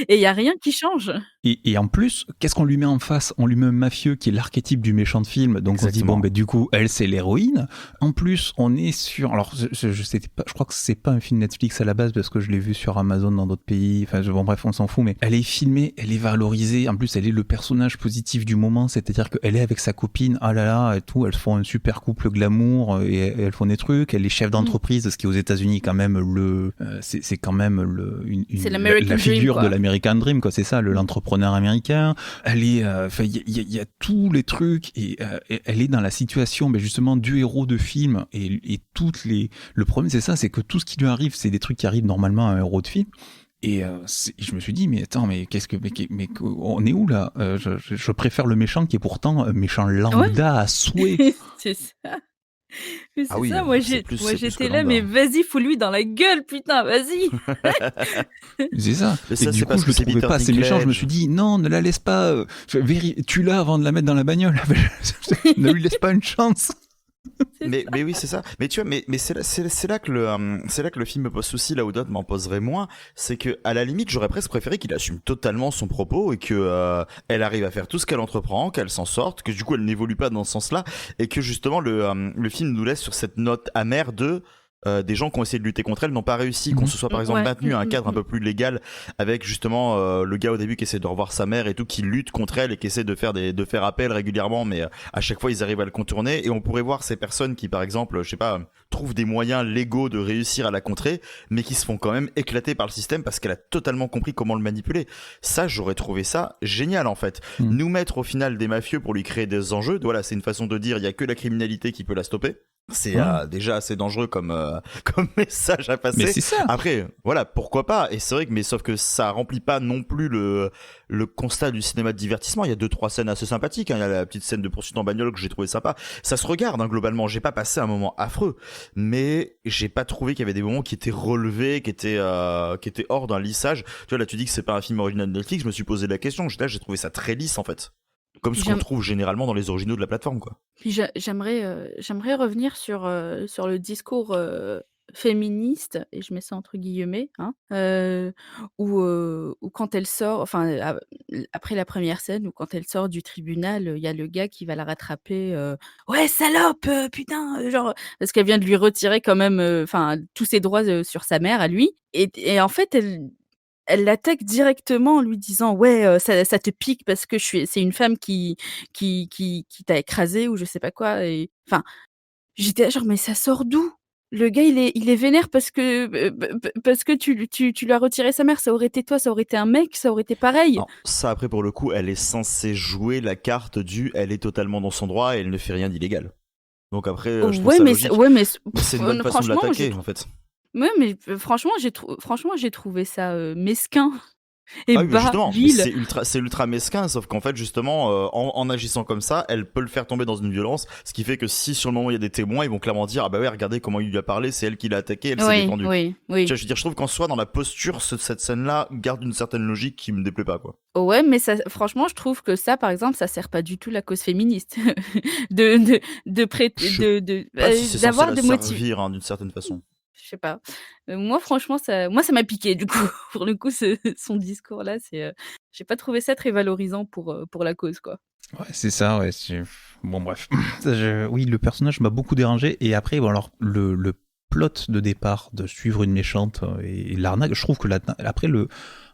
Et il n'y a rien qui change. Et en plus, qu'est-ce qu'on lui met en face? On lui met un mafieux qui est l'archétype du méchant de film. Donc on se dit, bon, du coup, elle, c'est l'héroïne. En plus, on est sur... Alors, je sais pas, je crois que c'est pas un film Netflix à la base, parce que je l'ai vu sur Amazon dans d'autres pays. Enfin, bon, bref, on s'en fout. Mais elle est filmée, elle est valorisée. En plus, elle est le personnage positif du moment. C'est-à-dire qu'elle est avec sa copine, ah là là, et tout. Elles font un super couple glamour, et elles font des trucs. Elle est chef d'entreprise, ce qui aux États-Unis quand même c'est quand même c'est la figure Dream, de l'American Dream, quoi. C'est ça, l'entrepreneur entrepreneur américain. Elle est, il y a tous les trucs et elle est dans la situation, justement, du héros de film et toutes les. Le problème, c'est ça, c'est que tout ce qui lui arrive, c'est des trucs qui arrivent normalement à un héros de film. Et je me suis dit, mais attends, mais on est où là? Je préfère le méchant qui est pourtant un méchant lambda à souhait. C'est ça. Mais Ah c'est oui, ça, moi c'est plus que j'étais là, lambda. mais vas-y, fous-lui dans la gueule, putain, vas-y. C'est ça. Mais Et ça, du c'est coup, parce je que le c'est trouvais Peter pas assez méchant. Je me Dinklage. suis dit, non, ne la laisse pas. Tue-la avant de la mettre dans la bagnole. Ne lui laisse pas une chance. Mais oui, c'est ça. Mais tu vois, mais c'est là que le film me pose souci, là où d'autres m'en poseraient moins. C'est que, à la limite, j'aurais presque préféré qu'il assume totalement son propos et que elle arrive à faire tout ce qu'elle entreprend, qu'elle s'en sorte, que du coup elle n'évolue pas dans ce sens-là, et que justement le film nous laisse sur cette note amère de des gens qui ont essayé de lutter contre elle n'ont pas réussi, qu'on se soit par exemple Ouais. maintenu à un cadre un peu plus légal avec justement le gars au début qui essaie de revoir sa mère et tout, qui lutte contre elle et qui essaie de faire appel régulièrement, mais à chaque fois ils arrivent à le contourner. Et on pourrait voir ces personnes qui par exemple, je sais pas, trouvent des moyens légaux de réussir à la contrer, mais qui se font quand même éclater par le système parce qu'elle a totalement compris comment le manipuler. Ça, j'aurais trouvé ça génial en fait. Nous mettre au final des mafieux pour lui créer des enjeux, voilà, c'est une façon de dire il y a que la criminalité qui peut la stopper. C'est déjà assez dangereux comme message à passer. Mais c'est ça. Après, voilà, pourquoi pas. Et c'est vrai que, mais sauf que ça remplit pas non plus le constat du cinéma de divertissement. Il y a 2-3 scènes assez sympathiques. Hein. Il y a la petite scène de poursuite en bagnole que j'ai trouvé sympa. Ça se regarde, hein, globalement. J'ai pas passé un moment affreux, mais j'ai pas trouvé qu'il y avait des moments qui étaient relevés, qui étaient hors d'un lissage. Tu vois, là, tu dis que c'est pas un film original de Netflix. Je me suis posé la question. J'ai trouvé ça très lisse, en fait. Comme ce qu'on trouve généralement dans les originaux de la plateforme, quoi. Puis j'aimerais revenir sur le discours féministe, et je mets ça entre guillemets, hein, où quand elle sort, enfin, après la première scène, où quand elle sort du tribunal, il y a le gars qui va la rattraper, ouais, salope, putain, genre, parce qu'elle vient de lui retirer quand même, enfin, tous ses droits sur sa mère à lui. Et en fait, elle l'attaque directement en lui disant: «Ouais, ça te pique parce que c'est une femme qui t'a écrasé» ou je sais pas quoi. Et enfin, j'étais là genre: «Mais ça sort d'où?» Le gars, il est vénère parce que, parce que tu lui as retiré sa mère. Ça aurait été toi, ça aurait été un mec, ça aurait été pareil. Non, ça après pour le coup, elle est censée jouer la carte du elle est totalement dans son droit et elle ne fait rien d'illégal. Donc après, je trouve Ouais, ça mais logique. mais Mais c'est une bonne façon de franchement, l'attaquer, en fait. ouais, mais franchement, j'ai trouvé ça, mesquin et Ah oui, mais bas, justement, mais vil. c'est ultra mesquin, sauf qu'en fait, justement, en agissant comme ça, elle peut le faire tomber dans une violence, ce qui fait que si sur le moment il y a des témoins, ils vont clairement dire ah bah ouais, regardez comment il lui a parlé, c'est elle qui l'a attaqué, elle s'est Oui, défendue. oui. Tu vois, je veux dire, je trouve qu'en soi, dans la posture, cette scène-là garde une certaine logique qui me déplaît pas, quoi. Ouais, mais ça, franchement, je trouve que ça, par exemple, ça sert pas du tout la cause féministe de prêter, Pas si c'est censé d'avoir la des motifs. servir, hein, d'une certaine façon. Je sais pas. Moi, franchement, ça m'a piqué, du coup. Pour le coup, son discours-là, j'ai pas trouvé ça très valorisant pour la cause, quoi. Ouais, c'est ça, ouais. Bon, bref. Oui, le personnage m'a beaucoup dérangé. Et après, bon, alors, le plot de départ de suivre une méchante et l'arnaque, je trouve que après,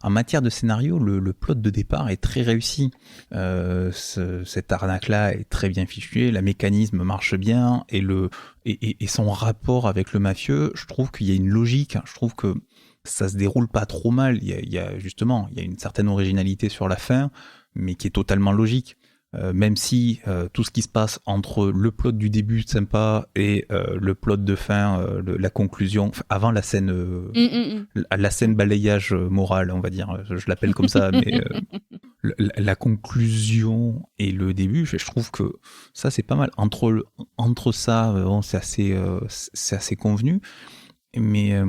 en matière de scénario, le plot de départ est très réussi. Cette arnaque-là est très bien fichue, la mécanisme marche bien, et son rapport avec le mafieux, je trouve qu'il y a une logique. Je trouve que ça se déroule pas trop mal. Il y a une certaine originalité sur la fin, mais qui est totalement logique. Même si tout ce qui se passe entre le plot du début sympa et le plot de fin, la conclusion, avant la scène, la scène balayage moral, on va dire, je l'appelle comme ça, mais la conclusion et le début, je trouve que ça c'est pas mal. Entre ça, bon, c'est assez convenu. Mais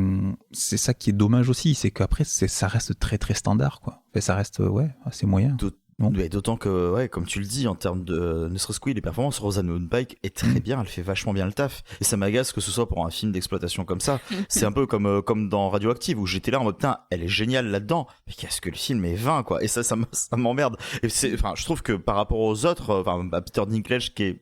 c'est ça qui est dommage aussi, c'est qu'après ça reste très très standard, quoi. Enfin, ça reste assez moyen. Mais d'autant que, ouais, comme tu le dis, en termes de ne serait-ce que les performances, Rosamund Pike est très bien, elle fait vachement bien le taf. Et ça m'agace que ce soit pour un film d'exploitation comme ça. C'est un peu comme dans Radioactive, où j'étais là en mode, putain, elle est géniale là-dedans. Mais qu'est-ce que le film est vain, quoi. Et ça m'emmerde. Et je trouve que par rapport aux autres, Peter Dinklage, qui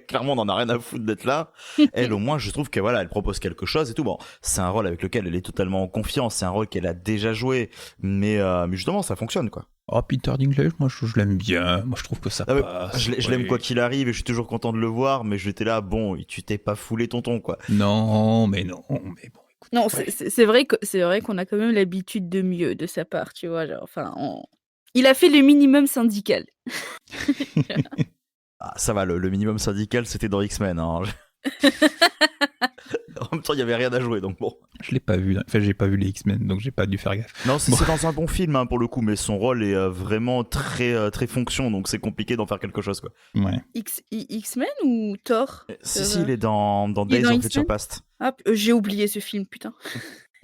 clairement n'en a rien à foutre d'être là, elle, au moins, je trouve que voilà, elle propose quelque chose et tout. Bon, c'est un rôle avec lequel elle est totalement en confiance, c'est un rôle qu'elle a déjà joué, mais justement, ça fonctionne, quoi. Oh, Peter Dinklage, moi je l'aime bien. Moi je trouve que ça passe. Je l'aime quoi qu'il arrive et je suis toujours content de le voir, mais j'étais là, bon, tu t'es pas foulé tonton, quoi. Non, mais bon, écoute. Non, c'est vrai qu'on a quand même l'habitude de mieux de sa part, tu vois. Genre, enfin, Il a fait le minimum syndical. Ah, ça va, le minimum syndical, c'était dans X-Men. Hein. En même temps, il y avait rien à jouer, donc bon. Je l'ai pas vu. Enfin, j'ai pas vu les X-Men, donc j'ai pas dû faire gaffe. Non, c'est dans un bon film hein, pour le coup, mais son rôle est vraiment très très fonction, donc c'est compliqué d'en faire quelque chose quoi. Ouais. X-Men ou Thor? Si, il est dans Il est Days dans of X-Men Future Past. Ah, j'ai oublié ce film, putain.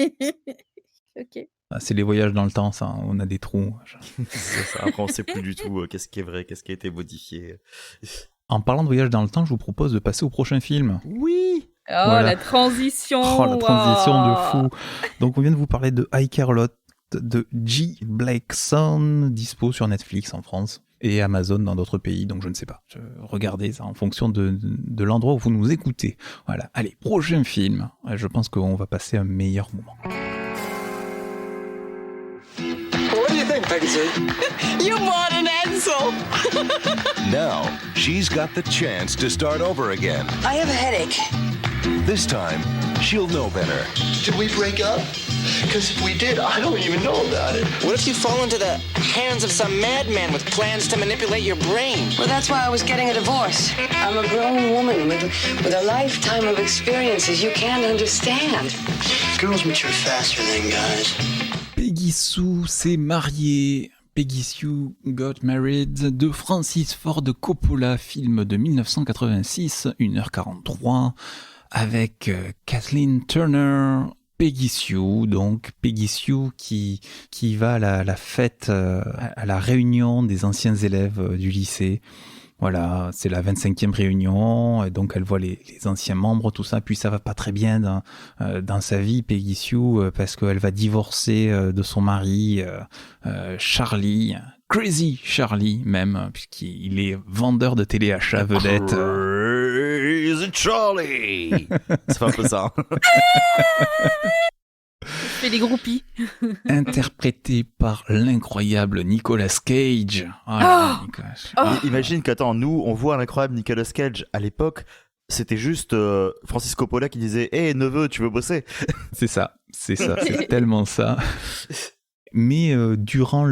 Ok. Ah, c'est les voyages dans le temps, ça. On a des trous. C'est ça. Après, on sait plus du tout qu'est-ce qui est vrai, qu'est-ce qui a été modifié. En parlant de voyage dans le temps, je vous propose de passer au prochain film. Oui. Oh, Voilà. la transition. Oh, la transition wow. de fou. Donc, on vient de vous parler de I Care a Lot de G. Blakeson, dispo sur Netflix en France et Amazon dans d'autres pays, donc je ne sais pas. Regardez ça en fonction de l'endroit où vous nous écoutez. Voilà. Allez, prochain film. Je pense qu'on va passer un meilleur moment. What do you think, Peggy Sue? You bought an Edsel. Now, she's got the chance to start over again. I have a headache. This time, she'll know better. Did we break up? Because if we did, I don't even know about it. What if you fall into the hands of some madman with plans to manipulate your brain? Well, that's why I was getting a divorce. I'm a grown woman with a lifetime of experiences you can't understand. Girls mature faster than guys. Peggy Sue s'est mariée. Peggy Sue Got Married de Francis Ford Coppola, film de 1986, 1h43, avec Kathleen Turner. Peggy Sue, donc Peggy Sue qui va à la fête, à la réunion des anciens élèves du lycée. Voilà, c'est la 25e réunion, et donc elle voit les anciens membres, tout ça, puis ça va pas très bien dans sa vie, Peggy Sue, parce qu'elle va divorcer de son mari, Charlie, Crazy Charlie même, puisqu'il est vendeur de téléachat vedette. Crazy Charlie. C'est un peu ça. Fais les groupies. Interprété par l'incroyable Nicolas Cage. Voilà, Oh Nicolas. Imagine qu'attends, nous, on voit l'incroyable Nicolas Cage à l'époque. C'était juste Francis Coppola qui disait « Hé, neveu, tu veux bosser ?» C'est tellement ça. Mais durant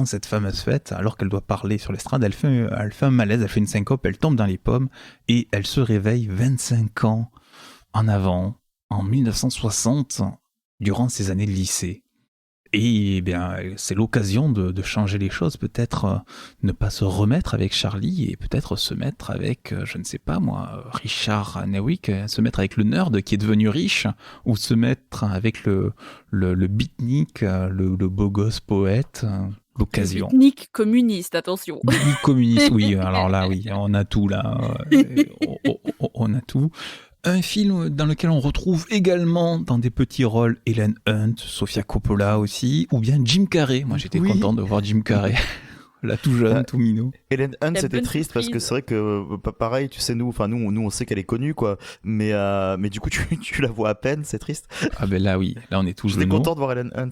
cette fameuse fête, alors qu'elle doit parler sur l'estrade, elle fait un malaise, elle fait une syncope, elle tombe dans les pommes et elle se réveille 25 ans en avant, en 1960, durant ses années de lycée. Et bien, c'est l'occasion de changer les choses, peut-être ne pas se remettre avec Charlie et peut-être se mettre avec, je ne sais pas moi, Richard Newick, se mettre avec le nerd qui est devenu riche, ou se mettre avec le beatnik, le beau gosse poète, l'occasion. Beatnik communiste, attention. Beatnik communiste, oui, alors là, oui, on a tout là, on a tout. Un film dans lequel on retrouve également dans des petits rôles Helen Hunt, Sofia Coppola aussi, ou bien Jim Carrey. Moi j'étais content de voir Jim Carrey, là tout jeune, tout minot. Helen Hunt, La c'était bonne triste parce que c'est vrai que pareil, tu sais nous on sait qu'elle est connue quoi, mais du coup tu la vois à peine, c'est triste. Ah ben là oui, là on est tous J'étais vénaux. content de voir Helen Hunt.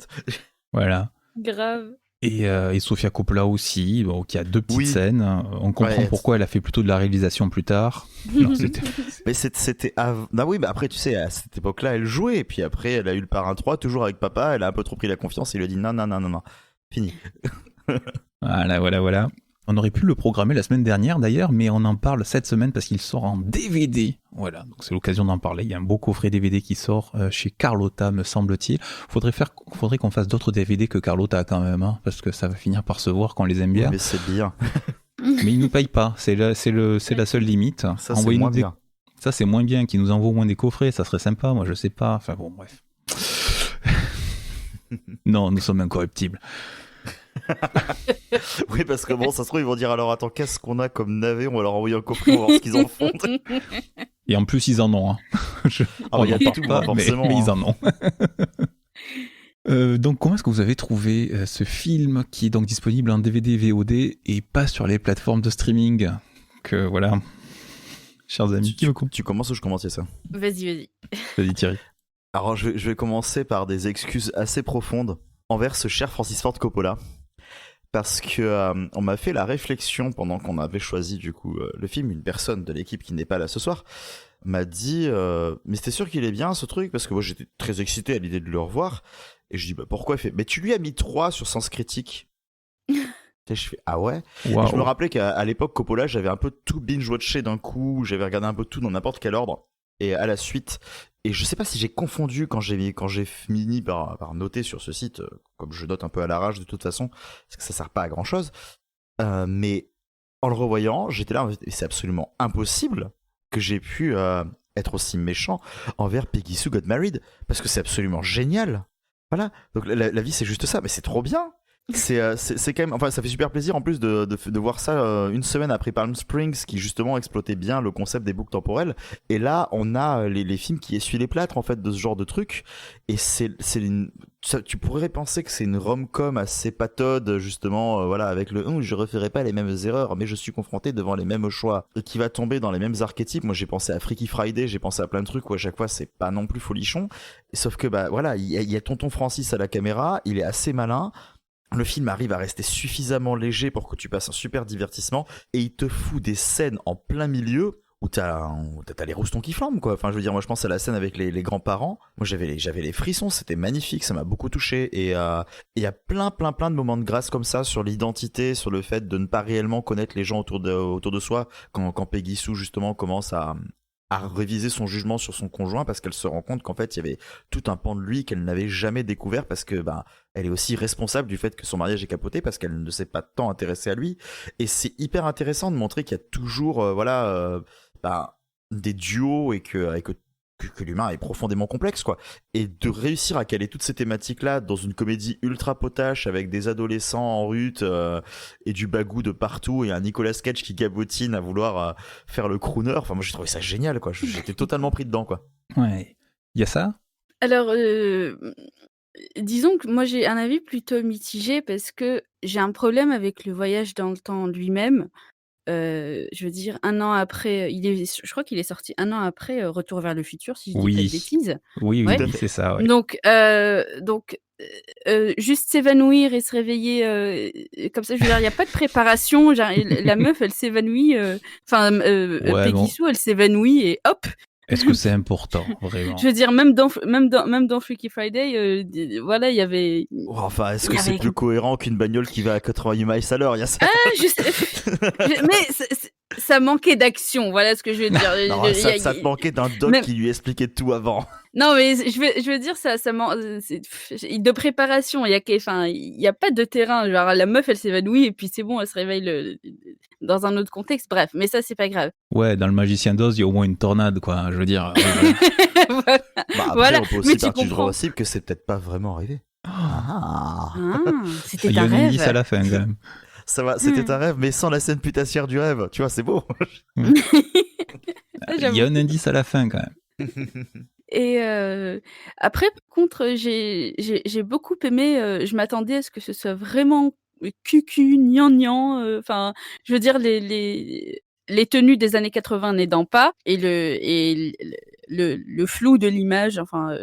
Voilà. Grave. Et Sofia Coppola aussi, bon, qui a deux petites Oui. scènes. On comprend pourquoi elle a fait plutôt de la réalisation plus tard. Non, Mais c'était ah oui, mais après tu sais à cette époque-là, elle jouait et puis après elle a eu le Parrain 3 toujours avec papa, elle a un peu trop pris la confiance, il lui a dit non, fini. Voilà. On aurait pu le programmer la semaine dernière d'ailleurs, mais on en parle cette semaine parce qu'il sort en DVD. Voilà, donc c'est l'occasion d'en parler. Il y a un beau coffret DVD qui sort chez Carlotta, me semble-t-il. Faudrait qu'on fasse d'autres DVD que Carlotta quand même, hein, parce que ça va finir par se voir qu'on les aime bien. Mais c'est bien. Mais ils nous payent pas, c'est la seule limite. Ça c'est moins bien. Ça c'est moins bien, qu'ils nous envoient au moins des coffrets, ça serait sympa, moi je sais pas. Enfin bon, bref. Non, nous sommes incorruptibles. Oui, parce que bon, ça se trouve, ils vont dire alors attends, qu'est-ce qu'on a comme navet? On va leur envoyer un coffret, on va voir ce qu'ils en font. Et en plus, ils en ont. Hein. Ah, il y a tout, pas, forcément. mais ils en ont. Donc, comment est-ce que vous avez trouvé ce film qui est donc disponible en DVD et VOD et pas sur les plateformes de streaming? Que voilà, chers amis, Tu commences ou je commence, c'est ça? Vas-y. Vas-y Thierry. Alors, je vais commencer par des excuses assez profondes envers ce cher Francis Ford Coppola. Parce que on m'a fait la réflexion pendant qu'on avait choisi du coup le film, une personne de l'équipe qui n'est pas là ce soir m'a dit mais c'était sûr qu'il est bien ce truc, parce que moi j'étais très excité à l'idée de le revoir et je dis bah pourquoi? Il fait mais tu lui as mis 3 sur Sens Critique. Et je fais ah ouais. Waouh. Et je me rappelais qu'à l'époque Coppola, j'avais un peu tout binge-watché d'un coup, j'avais regardé un peu tout dans n'importe quel ordre et à la suite. Et je sais pas si j'ai confondu quand j'ai fini par noter sur ce site, comme je note un peu à l'arrache de toute façon, parce que ça sert pas à grand chose. Mais en le revoyant, j'étais là, et c'est absolument impossible que j'ai pu être aussi méchant envers Peggy Sue Got Married, parce que c'est absolument génial. Voilà, donc la vie c'est juste ça, mais c'est trop bien. C'est quand même, enfin ça fait super plaisir en plus de voir ça une semaine après Palm Springs qui justement exploitait bien le concept des boucles temporelles, et là on a les films qui essuient les plâtres en fait de ce genre de truc, et tu pourrais penser que c'est une rom-com assez patode justement, voilà, avec le je referai pas les mêmes erreurs mais je suis confronté devant les mêmes choix, et qui va tomber dans les mêmes archétypes. Moi j'ai pensé à Freaky Friday, j'ai pensé à plein de trucs où à chaque fois c'est pas non plus folichon, sauf que bah voilà, il y a tonton Francis à la caméra, il est assez malin. Le film arrive à rester suffisamment léger pour que tu passes un super divertissement, et il te fout des scènes en plein milieu où t'as les roustons qui flambent, quoi. Enfin, je veux dire, moi je pense à la scène avec les grands-parents. Moi j'avais les frissons, c'était magnifique, ça m'a beaucoup touché. Et il y a plein de moments de grâce comme ça sur l'identité, sur le fait de ne pas réellement connaître les gens autour de soi, quand Peggy Sue justement commence à réviser son jugement sur son conjoint, parce qu'elle se rend compte qu'en fait il y avait tout un pan de lui qu'elle n'avait jamais découvert, parce que elle est aussi responsable du fait que son mariage est capoté, parce qu'elle ne s'est pas tant intéressée à lui. Et c'est hyper intéressant de montrer qu'il y a toujours des duos, et que l'humain est profondément complexe, quoi. Et de réussir à caler toutes ces thématiques-là dans une comédie ultra potache avec des adolescents en rut et du bagou de partout, et un Nicolas Cage qui gabotine à vouloir faire le crooner. Enfin, moi j'ai trouvé ça génial, quoi. J'étais totalement pris dedans, quoi. Ouais. Il y a ça? Alors, disons que moi j'ai un avis plutôt mitigé, parce que j'ai un problème avec le voyage dans le temps lui-même. Je veux dire, 1 an après, je crois qu'il est sorti 1 an après Retour vers le futur, si je dis pas de Oui. bêtises. Oui, Ouais. c'est ça, ouais. Donc, juste s'évanouir et se réveiller comme ça, je veux dire, il n'y a pas de préparation. Genre, la meuf, elle s'évanouit. Ouais, Peggy bon. Sue, elle s'évanouit et hop. Est-ce que c'est important, vraiment? Je veux dire, même dans Freaky Friday, voilà, il y avait. Enfin, est-ce Il y que c'est avait- plus cohérent qu'une bagnole qui va à 88 miles à l'heure? Il y a ça. Je sais, mais ça manquait d'action. Voilà ce que je veux dire. Non, ça te manquait d'un doc Même- qui lui expliquait tout avant. Non, mais je veux dire, de préparation. Il y a pas de terrain. Genre, la meuf, elle s'évanouit et puis c'est bon, elle se réveille dans un autre contexte. Bref, mais ça, c'est pas grave. Ouais, dans le Magicien d'Oz, il y a au moins une tornade, quoi. Je veux dire. Voilà. Après, Voilà, on peut mais aussi tu partir du comprends. principe que c'est peut-être pas vraiment arrivé. Ah. C'était Il y a un un rêve. indice à la fin, quand même. Ça va, c'était un rêve, mais sans la scène putassière du rêve. Tu vois, c'est beau. Ça, Il j'avoue. y a un indice à la fin, quand même. Et après, par contre, j'ai beaucoup aimé. Je m'attendais à ce que ce soit vraiment cucu, gnangnan. Enfin, je veux dire, les tenues des années 80 n'aidant pas, et le flou de l'image, enfin,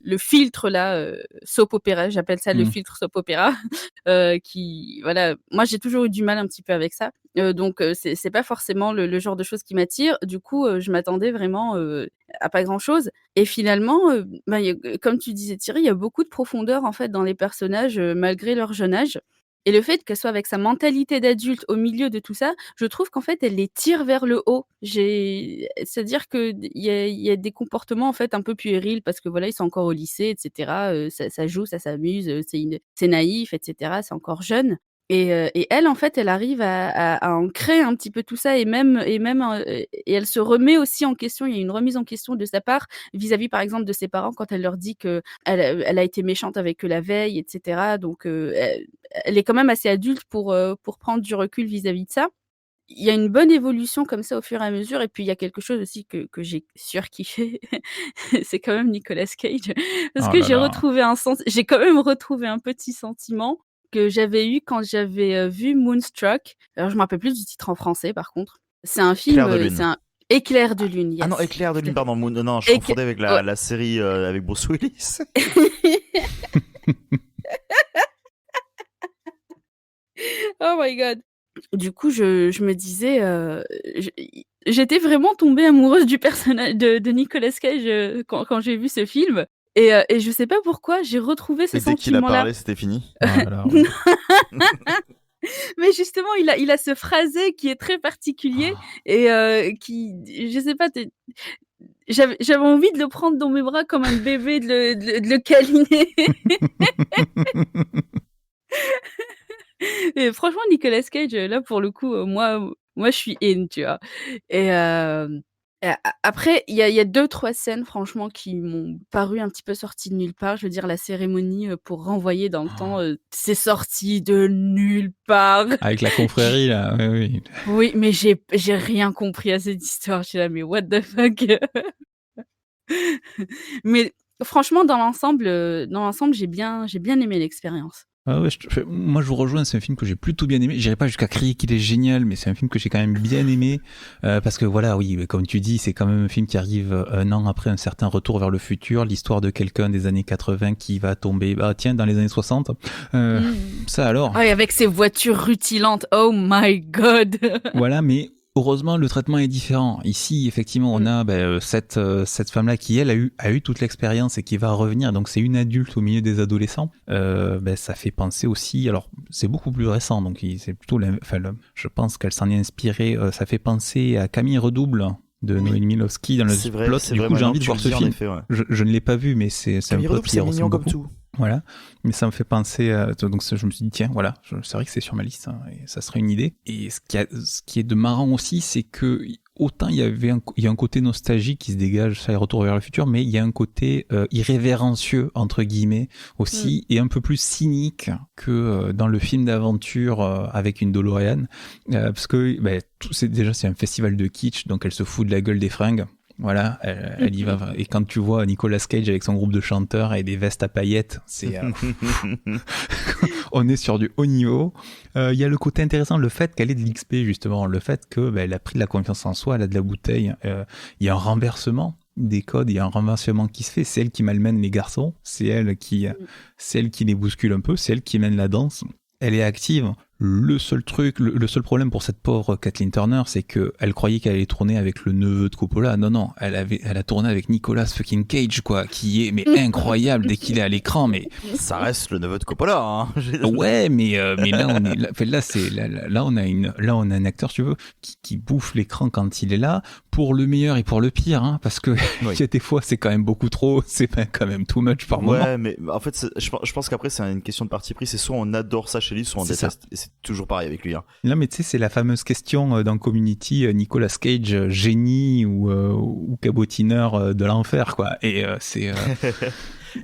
le filtre là, soap opéra, j'appelle ça le filtre soap opéra, qui, voilà, moi j'ai toujours eu du mal un petit peu avec ça. Donc c'est pas forcément le genre de choses qui m'attire. Du coup, je m'attendais vraiment à pas grand chose. Et finalement, comme tu disais Thierry, il y a beaucoup de profondeur en fait dans les personnages, malgré leur jeune âge. Et le fait qu'elle soit avec sa mentalité d'adulte au milieu de tout ça, je trouve qu'en fait elle les tire vers le haut. C'est-à-dire que il y a des comportements en fait un peu puérils, parce que voilà, ils sont encore au lycée, etc. Ça joue, ça s'amuse, c'est naïf, etc. C'est encore jeune. Et elle, en fait, elle arrive à ancrer un petit peu tout ça, et elle se remet aussi en question. Il y a une remise en question de sa part vis-à-vis, par exemple, de ses parents, quand elle leur dit que elle a été méchante avec eux la veille, etc. Donc, elle est quand même assez adulte pour prendre du recul vis-à-vis de ça. Il y a une bonne évolution comme ça au fur et à mesure. Et puis il y a quelque chose aussi que j'ai surkiffé, c'est quand même Nicolas Cage, parce Oh que là là. j'ai quand même retrouvé un petit sentiment que j'avais eu quand j'avais vu Moonstruck. Alors je me rappelle plus du titre en français, par contre. C'est un film, Éclair de lune. c'est un Éclair de lune. Yes. Ah non, Éclair de lune, pardon. Non, je Éclair- confondais avec Ouais. la série avec Bruce Willis. Oh my god. Du coup, je me disais, j'étais vraiment tombée amoureuse du personnage de Nicolas Cage quand j'ai vu ce film. Et je sais pas pourquoi, j'ai retrouvé ce Et dès qu'il a sentiment-là. parlé, c'était fini. Voilà. Mais justement, il a ce phrasé qui est très particulier et qui, je sais pas, j'avais envie de le prendre dans mes bras comme un bébé, de le câliner. Et franchement, Nicolas Cage, là, pour le coup, moi, je suis in, tu vois? Et après, il y a 2-3 scènes, franchement, qui m'ont paru un petit peu sorties de nulle part. Je veux dire, la cérémonie, pour renvoyer dans le temps, c'est sorti de nulle part. Avec la confrérie, là, oui, oui. Oui, mais j'ai rien compris à cette histoire. J'étais là: «Mais what the fuck?» Mais franchement, dans l'ensemble, j'ai bien aimé l'expérience. Ah ouais, moi je vous rejoins, c'est un film que j'ai plutôt bien aimé. J'irai pas jusqu'à crier qu'il est génial, mais c'est un film que j'ai quand même bien aimé. Parce que voilà, oui, comme tu dis, c'est quand même un film qui arrive un an après un certain retour vers le futur, l'histoire de quelqu'un des années 80 qui va tomber, tiens, dans les années 60. Ça alors. Ah, et avec ces voitures rutilantes, oh my god! Voilà, mais heureusement, le traitement est différent. Ici, effectivement, on a cette femme-là qui, elle, a eu toute l'expérience et qui va revenir. Donc, c'est une adulte au milieu des adolescents. Ça fait penser aussi... Alors, c'est beaucoup plus récent. Donc, c'est plutôt... je pense qu'elle s'en est inspirée. Ça fait penser à Camille Redouble de Noémie Milowski dans le plot. Du coup, j'ai envie de voir ce film. Effet, ouais. Je ne l'ai pas vu, mais c'est un plot qui ressemble beaucoup. Tout. Voilà, mais ça me fait penser à... Donc je me suis dit, tiens, voilà, c'est vrai que c'est sur ma liste, hein, et ça serait une idée. Et ce qui est de marrant aussi, c'est que autant il y a un côté nostalgique qui se dégage, ça, les retours vers le futur, mais il y a un côté irrévérencieux, entre guillemets, aussi, et un peu plus cynique que dans le film d'aventure avec une DeLorean, parce que c'est un festival de kitsch, donc elle se fout de la gueule des fringues. Voilà, elle y va. Et quand tu vois Nicolas Cage avec son groupe de chanteurs et des vestes à paillettes, c'est on est sur du haut niveau. Il y a le côté intéressant, le fait qu'elle ait de l'XP justement, le fait que elle a pris de la confiance en soi, elle a de la bouteille. Il y a un renversement des codes, il y a un renversement qui se fait. C'est elle qui malmène les garçons, c'est elle qui les bouscule un peu, c'est elle qui mène la danse. Elle est active. Le seul problème pour cette pauvre Kathleen Turner, c'est que elle croyait qu'elle allait tourner avec le neveu de Coppola. Non, elle a tourné avec Nicolas fucking Cage, quoi, qui est incroyable dès qu'il est à l'écran, mais ça reste le neveu de Coppola, hein. Ouais, mais là on a un acteur, si tu veux, qui bouffe l'écran quand il est là, pour le meilleur et pour le pire, hein, parce que il y a des fois c'est quand même beaucoup trop, c'est quand même too much par moment. Ouais, mais en fait, je pense qu'après c'est une question de parti pris, c'est soit on adore ça chez lui, soit on déteste. Et c'est toujours pareil avec lui. Hein. Non, mais tu sais, c'est la fameuse question dans Community, Nicolas Cage, génie ou cabotineur de l'enfer, quoi. Et c'est...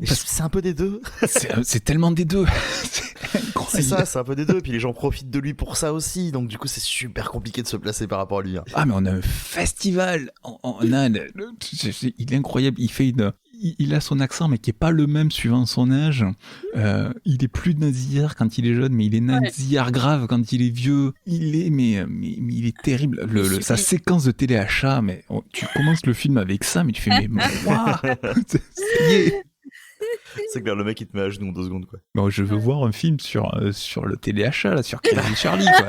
c'est un peu des deux. c'est tellement des deux. C'est ça, c'est un peu des deux. Et puis les gens profitent de lui pour ça aussi. Donc du coup, c'est super compliqué de se placer par rapport à lui. Hein. Ah, mais on a un festival. Il est incroyable. Il a son accent, mais qui est pas le même suivant son âge. Il est plus nasillard quand il est jeune, mais il est nasillard grave quand il est vieux. Mais il est terrible. Sa séquence de téléachat, mais tu commences le film avec ça, mais tu fais mais waouh, ça y est. C'est clair, le mec il te met à genoux en 2 secondes, quoi. Bon, je veux voir un film sur le téléachat, là, sur Crazy Charlie, quoi.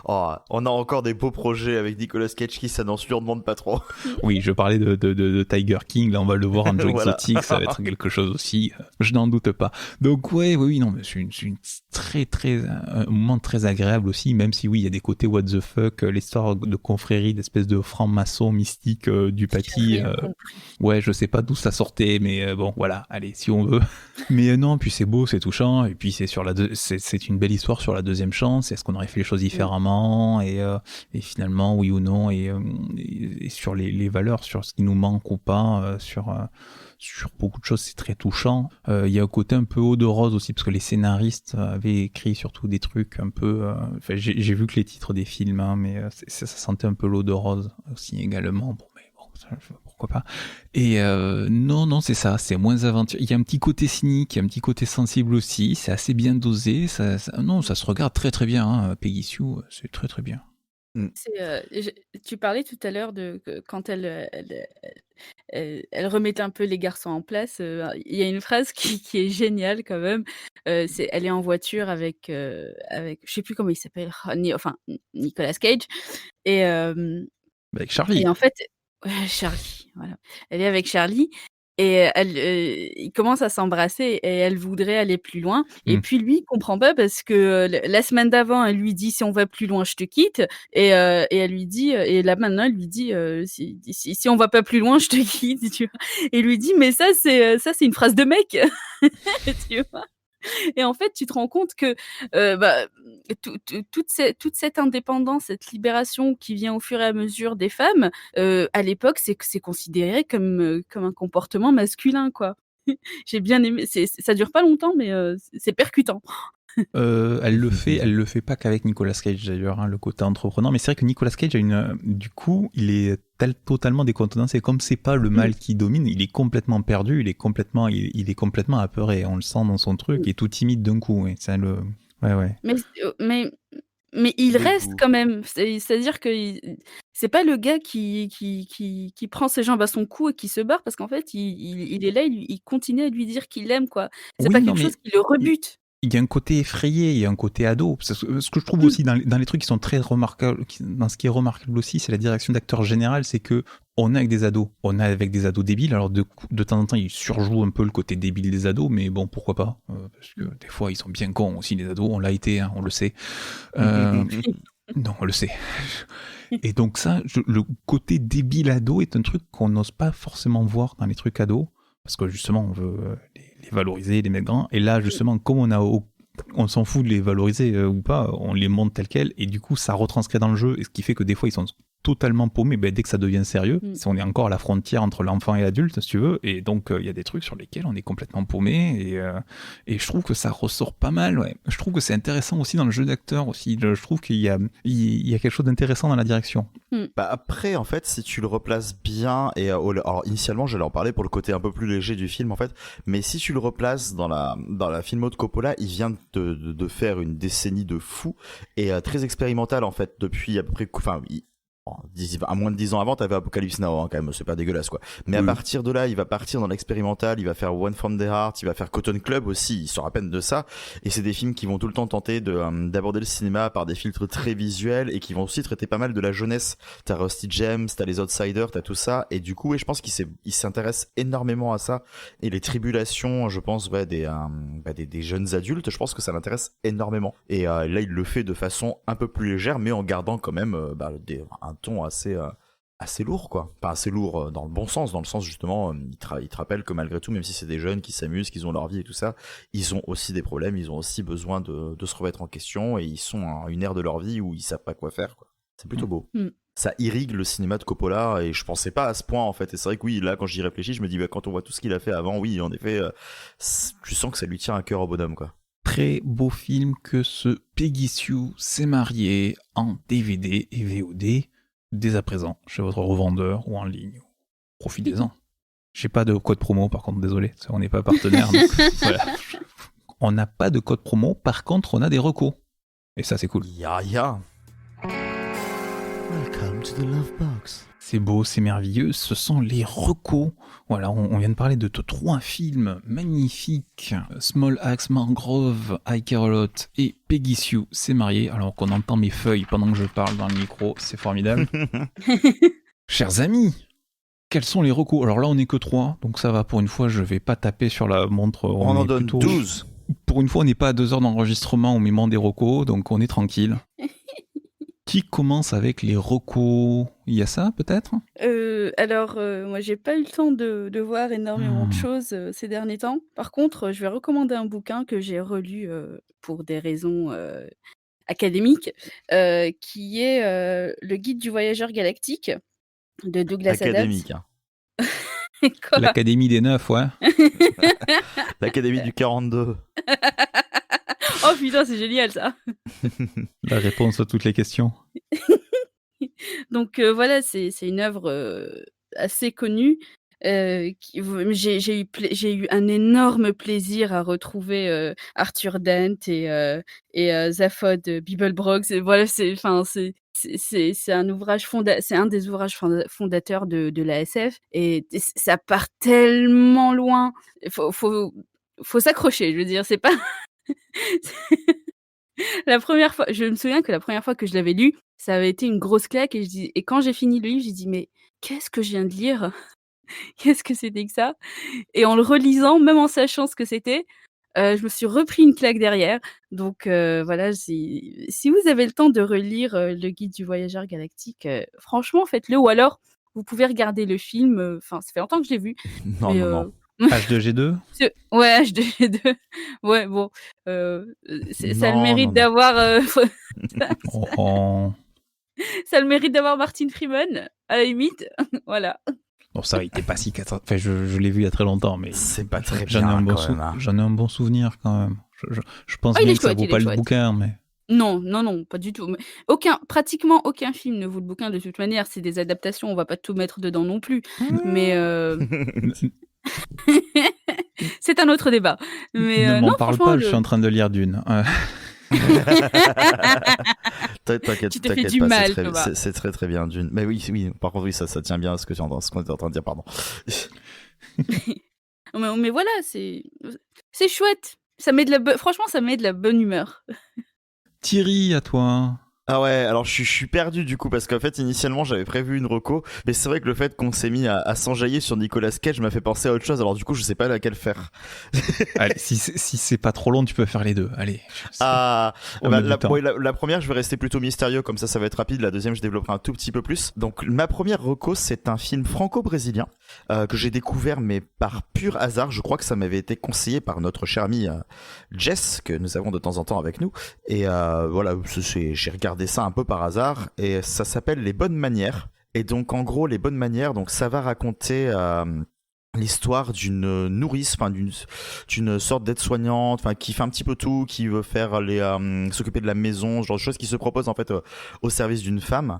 Oh, on a encore des beaux projets avec Nicolas Cage qui s'annonce, lui on demande pas trop. Oui, je parlais de Tiger King, là on va le voir en Joe Exotic, ça va être quelque chose aussi, je n'en doute pas. Donc oui, non, mais c'est un moment très agréable aussi, même si oui, il y a des côtés what the fuck, l'histoire de confrérie, d'espèce de franc-maçon mystique du Paty. Ouais, je sais pas d'où ça sortait, mais bon, voilà, allez, si on veut. Mais non, puis c'est beau, c'est touchant, et puis c'est une belle histoire sur la deuxième chance. Est-ce qu'on aurait fait les choses différemment, et finalement, oui ou non, et sur les valeurs, sur ce qui nous manque ou pas, sur beaucoup de choses, c'est très touchant. Il y a un côté un peu eau de rose aussi, parce que les scénaristes avaient écrit surtout des trucs un peu... j'ai vu que les titres des films, hein, mais ça sentait un peu l'eau de rose aussi également. Bon, mais bon, ça, pourquoi pas. Et non, c'est ça, c'est moins aventure. Il y a un petit côté cynique, il y a un petit côté sensible aussi, c'est assez bien dosé. Ça se regarde très très bien, hein. Peggy Sue, c'est très très bien. Tu parlais tout à l'heure de quand elle remettait un peu les garçons en place. Il y a une phrase qui est géniale quand même. Elle est en voiture avec je sais plus comment il s'appelle, Nicolas Cage, avec Charlie. Et en fait, ouais, Charlie, voilà. Elle est avec Charlie et ils commencent à s'embrasser et elle voudrait aller plus loin et Mm. puis lui, il comprend pas parce que, la semaine d'avant, elle lui dit: «Si on va plus loin, je te quitte» et elle lui dit, et là maintenant, elle lui dit, «Si on va pas plus loin, je te quitte», tu vois? Et il lui dit: «Mais ça c'est une phrase de mec», tu vois? Et en fait, tu te rends compte que, bah, toute cette indépendance, cette libération qui vient au fur et à mesure des femmes, à l'époque, c'est considéré comme un comportement masculin, quoi. J'ai bien aimé, ça dure pas longtemps, mais c'est percutant. Elle le fait pas qu'avec Nicolas Cage d'ailleurs, hein, le côté entreprenant. Mais c'est vrai que Nicolas Cage a du coup, il est totalement décontenancé. Comme c'est pas le mal qui domine, il est complètement perdu, il est complètement apeuré. On le sent dans son truc, il est tout timide d'un coup. Ouais, ouais. Mais mais il Le reste goût. quand même. C'est-à-dire que c'est pas le gars qui prend ses jambes à son cou et qui se barre parce qu'en fait, il est là, il continue à lui dire qu'il l'aime, quoi. C'est Oui, pas non, quelque mais chose qui le rebute. il y a un côté effrayé, il y a un côté ado. Ce que je trouve Mmh. aussi dans les trucs qui sont très remarquables, dans ce qui est remarquable aussi, c'est la direction d'acteur générale, c'est que on est avec des ados débiles. Alors de temps en temps, ils surjouent un peu le côté débile des ados, mais bon, pourquoi pas, parce que des fois, ils sont bien cons aussi, les ados. On l'a été, hein, on le sait. Non, on le sait. Et donc ça, le côté débile ado est un truc qu'on n'ose pas forcément voir dans les trucs ados, parce que justement, on veut les valoriser, les mettre grands. Et là, justement, comme on s'en fout de les valoriser ou pas, on les montre tels quels, et du coup, ça retranscrit dans le jeu, et ce qui fait que des fois, ils sont totalement paumés, dès que ça devient sérieux, on est encore à la frontière entre l'enfant et l'adulte, si tu veux, et donc il y a des trucs sur lesquels on est complètement paumé, et je trouve que ça ressort pas mal, ouais. Je trouve que c'est intéressant aussi dans le jeu d'acteur aussi, je trouve qu'il y a quelque chose d'intéressant dans la direction. Bah après, en fait, si tu le replaces bien, et alors initialement, j'allais en parler pour le côté un peu plus léger du film, en fait, mais si tu le replaces dans la filmo de Coppola, il vient de faire une décennie de fou et très expérimentale, en fait, depuis à peu près, enfin, à moins de 10 ans avant, t'avais Apocalypse Now, hein, quand même, c'est pas dégueulasse, quoi. Mais à partir de là, il va partir dans l'expérimental, il va faire One from the Heart, il va faire Cotton Club aussi, il sort à peine de ça, et c'est des films qui vont tout le temps tenter d'aborder le cinéma par des filtres très visuels, et qui vont aussi traiter pas mal de la jeunesse. T'as Rusty James, t'as les Outsiders, t'as tout ça, et du coup, je pense il s'intéresse énormément à ça, et les tribulations, je pense, des jeunes adultes, je pense que ça l'intéresse énormément. Et là, il le fait de façon un peu plus légère, mais en gardant quand même un ton assez lourd, quoi. Pas assez lourd dans le bon sens, dans le sens justement, il te rappelle que malgré tout, même si c'est des jeunes qui s'amusent, qu'ils ont leur vie et tout ça, ils ont aussi des problèmes, ils ont aussi besoin de se remettre en question, et ils sont à une ère de leur vie où ils savent pas quoi faire, quoi. C'est plutôt beau. Ça irrigue le cinéma de Coppola, et je pensais pas à ce point, en fait. Et c'est vrai que oui, là, quand j'y réfléchis, je me dis, quand on voit tout ce qu'il a fait avant, oui, en effet, tu sens que ça lui tient à cœur au bonhomme, quoi. Très beau film que ce Peggy Sue s'est marié en DVD et VOD dès à présent chez votre revendeur ou en ligne. Profitez-en. J'ai pas de code promo par contre, désolé, on n'est pas partenaire. Donc, voilà. On n'a pas de code promo, par contre on a des recos. Et ça c'est cool. Ya. Welcome to the Love Box. C'est beau, c'est merveilleux, ce sont les recos. Voilà, on vient de parler de 3 films magnifiques. Small Axe, Mangrove, I Care a Lot et Peggy Sue s'est mariée, alors qu'on entend mes feuilles pendant que je parle dans le micro, c'est formidable. Chers amis, quels sont les recos? Alors là on n'est que 3, donc ça va, pour une fois je vais pas taper sur la montre. On en donne 12. Pour une fois on n'est pas à 2 heures d'enregistrement au moment des recos, donc on est tranquille. Qui commence avec les recos? Il y a ça, peut-être? Alors, moi, j'ai pas eu le temps de voir énormément de choses, ces derniers temps. Par contre, je vais recommander un bouquin que j'ai relu, pour des raisons, académiques, qui est, Le Guide du voyageur galactique de Douglas Adams. Académique, hein. Quoi? L'Académie des 9, ouais. L'Académie du 42. Oh putain, c'est génial ça! La réponse à toutes les questions. Donc voilà, c'est une œuvre, assez connue, j'ai eu un énorme plaisir à retrouver, Arthur Dent et Zaphod Beeblebrox, et voilà, c'est un ouvrage c'est un des ouvrages fondateurs de l'ASF, et ça part tellement loin. Faut s'accrocher, je veux dire, c'est pas la première fois, je me souviens que la première fois que je l'avais lu, ça avait été une grosse claque, et quand j'ai fini le livre, j'ai dit: «Mais qu'est-ce que je viens de lire?» qu'est-ce que c'était que ça? Et en le relisant, même en sachant ce que c'était, je me suis repris une claque derrière. Donc voilà, si vous avez le temps de relire, le Guide du voyageur galactique, franchement faites-le ou alors vous pouvez regarder le film, enfin ça fait longtemps que je l'ai vu, Non, mais non, non. H2G2? ouais, H2G2. Ouais, bon, ça a le Non, mérite non, non. d'avoir, Oh. ça a le mérite d'avoir Martin Freeman, à la limite, voilà. Bon, ça, il était pas si catastrophique. Enfin, je l'ai vu il y a très longtemps, mais C'est pas très j'en ai bien, un bon quand même, hein. j'en ai un bon souvenir quand même. Je pense Ah, il bien est que ça chouette, vaut il est pas le chouette. bouquin, mais Non, non, non, pas du tout. Mais pratiquement aucun film ne vaut le bouquin de toute manière. C'est des adaptations, on va pas tout mettre dedans non plus. Mais c'est un autre débat. Mais ne m'en non, parle franchement, pas, je suis en train de lire Dune. T'inquiète, Tu te fais t'inquiète du pas, mal, c'est très, Thomas. c'est très très bien Dune. Mais oui, oui, par contre, oui, ça tient bien à ce qu'on était en train de dire, pardon. mais voilà, c'est chouette. Franchement, ça met de la bonne humeur. Thierry, à toi. Ah ouais, alors je suis perdu du coup parce qu'en fait initialement j'avais prévu une reco, mais c'est vrai que le fait qu'on s'est mis à s'enjailler sur Nicolas Cage m'a fait penser à autre chose, alors du coup je sais pas laquelle faire. Allez, si c'est pas trop long, tu peux faire les deux. Allez. Ah, On bah, a du temps. la première je vais rester plutôt mystérieux, comme ça va être rapide, la deuxième je développerai un tout petit peu plus. Donc ma première reco c'est un film franco-brésilien que j'ai découvert mais par pur hasard, je crois que ça m'avait été conseillé par notre cher ami Jess, que nous avons de temps en temps avec nous, et voilà, j'ai regardé ça un peu par hasard et ça s'appelle Les Bonnes Manières. Et donc en gros Les Bonnes Manières, donc ça va raconter l'histoire d'une nourrice, enfin d'une sorte d'aide-soignante, enfin qui fait un petit peu tout, qui veut faire s'occuper de la maison, ce genre de choses, qui se propose en fait au service d'une femme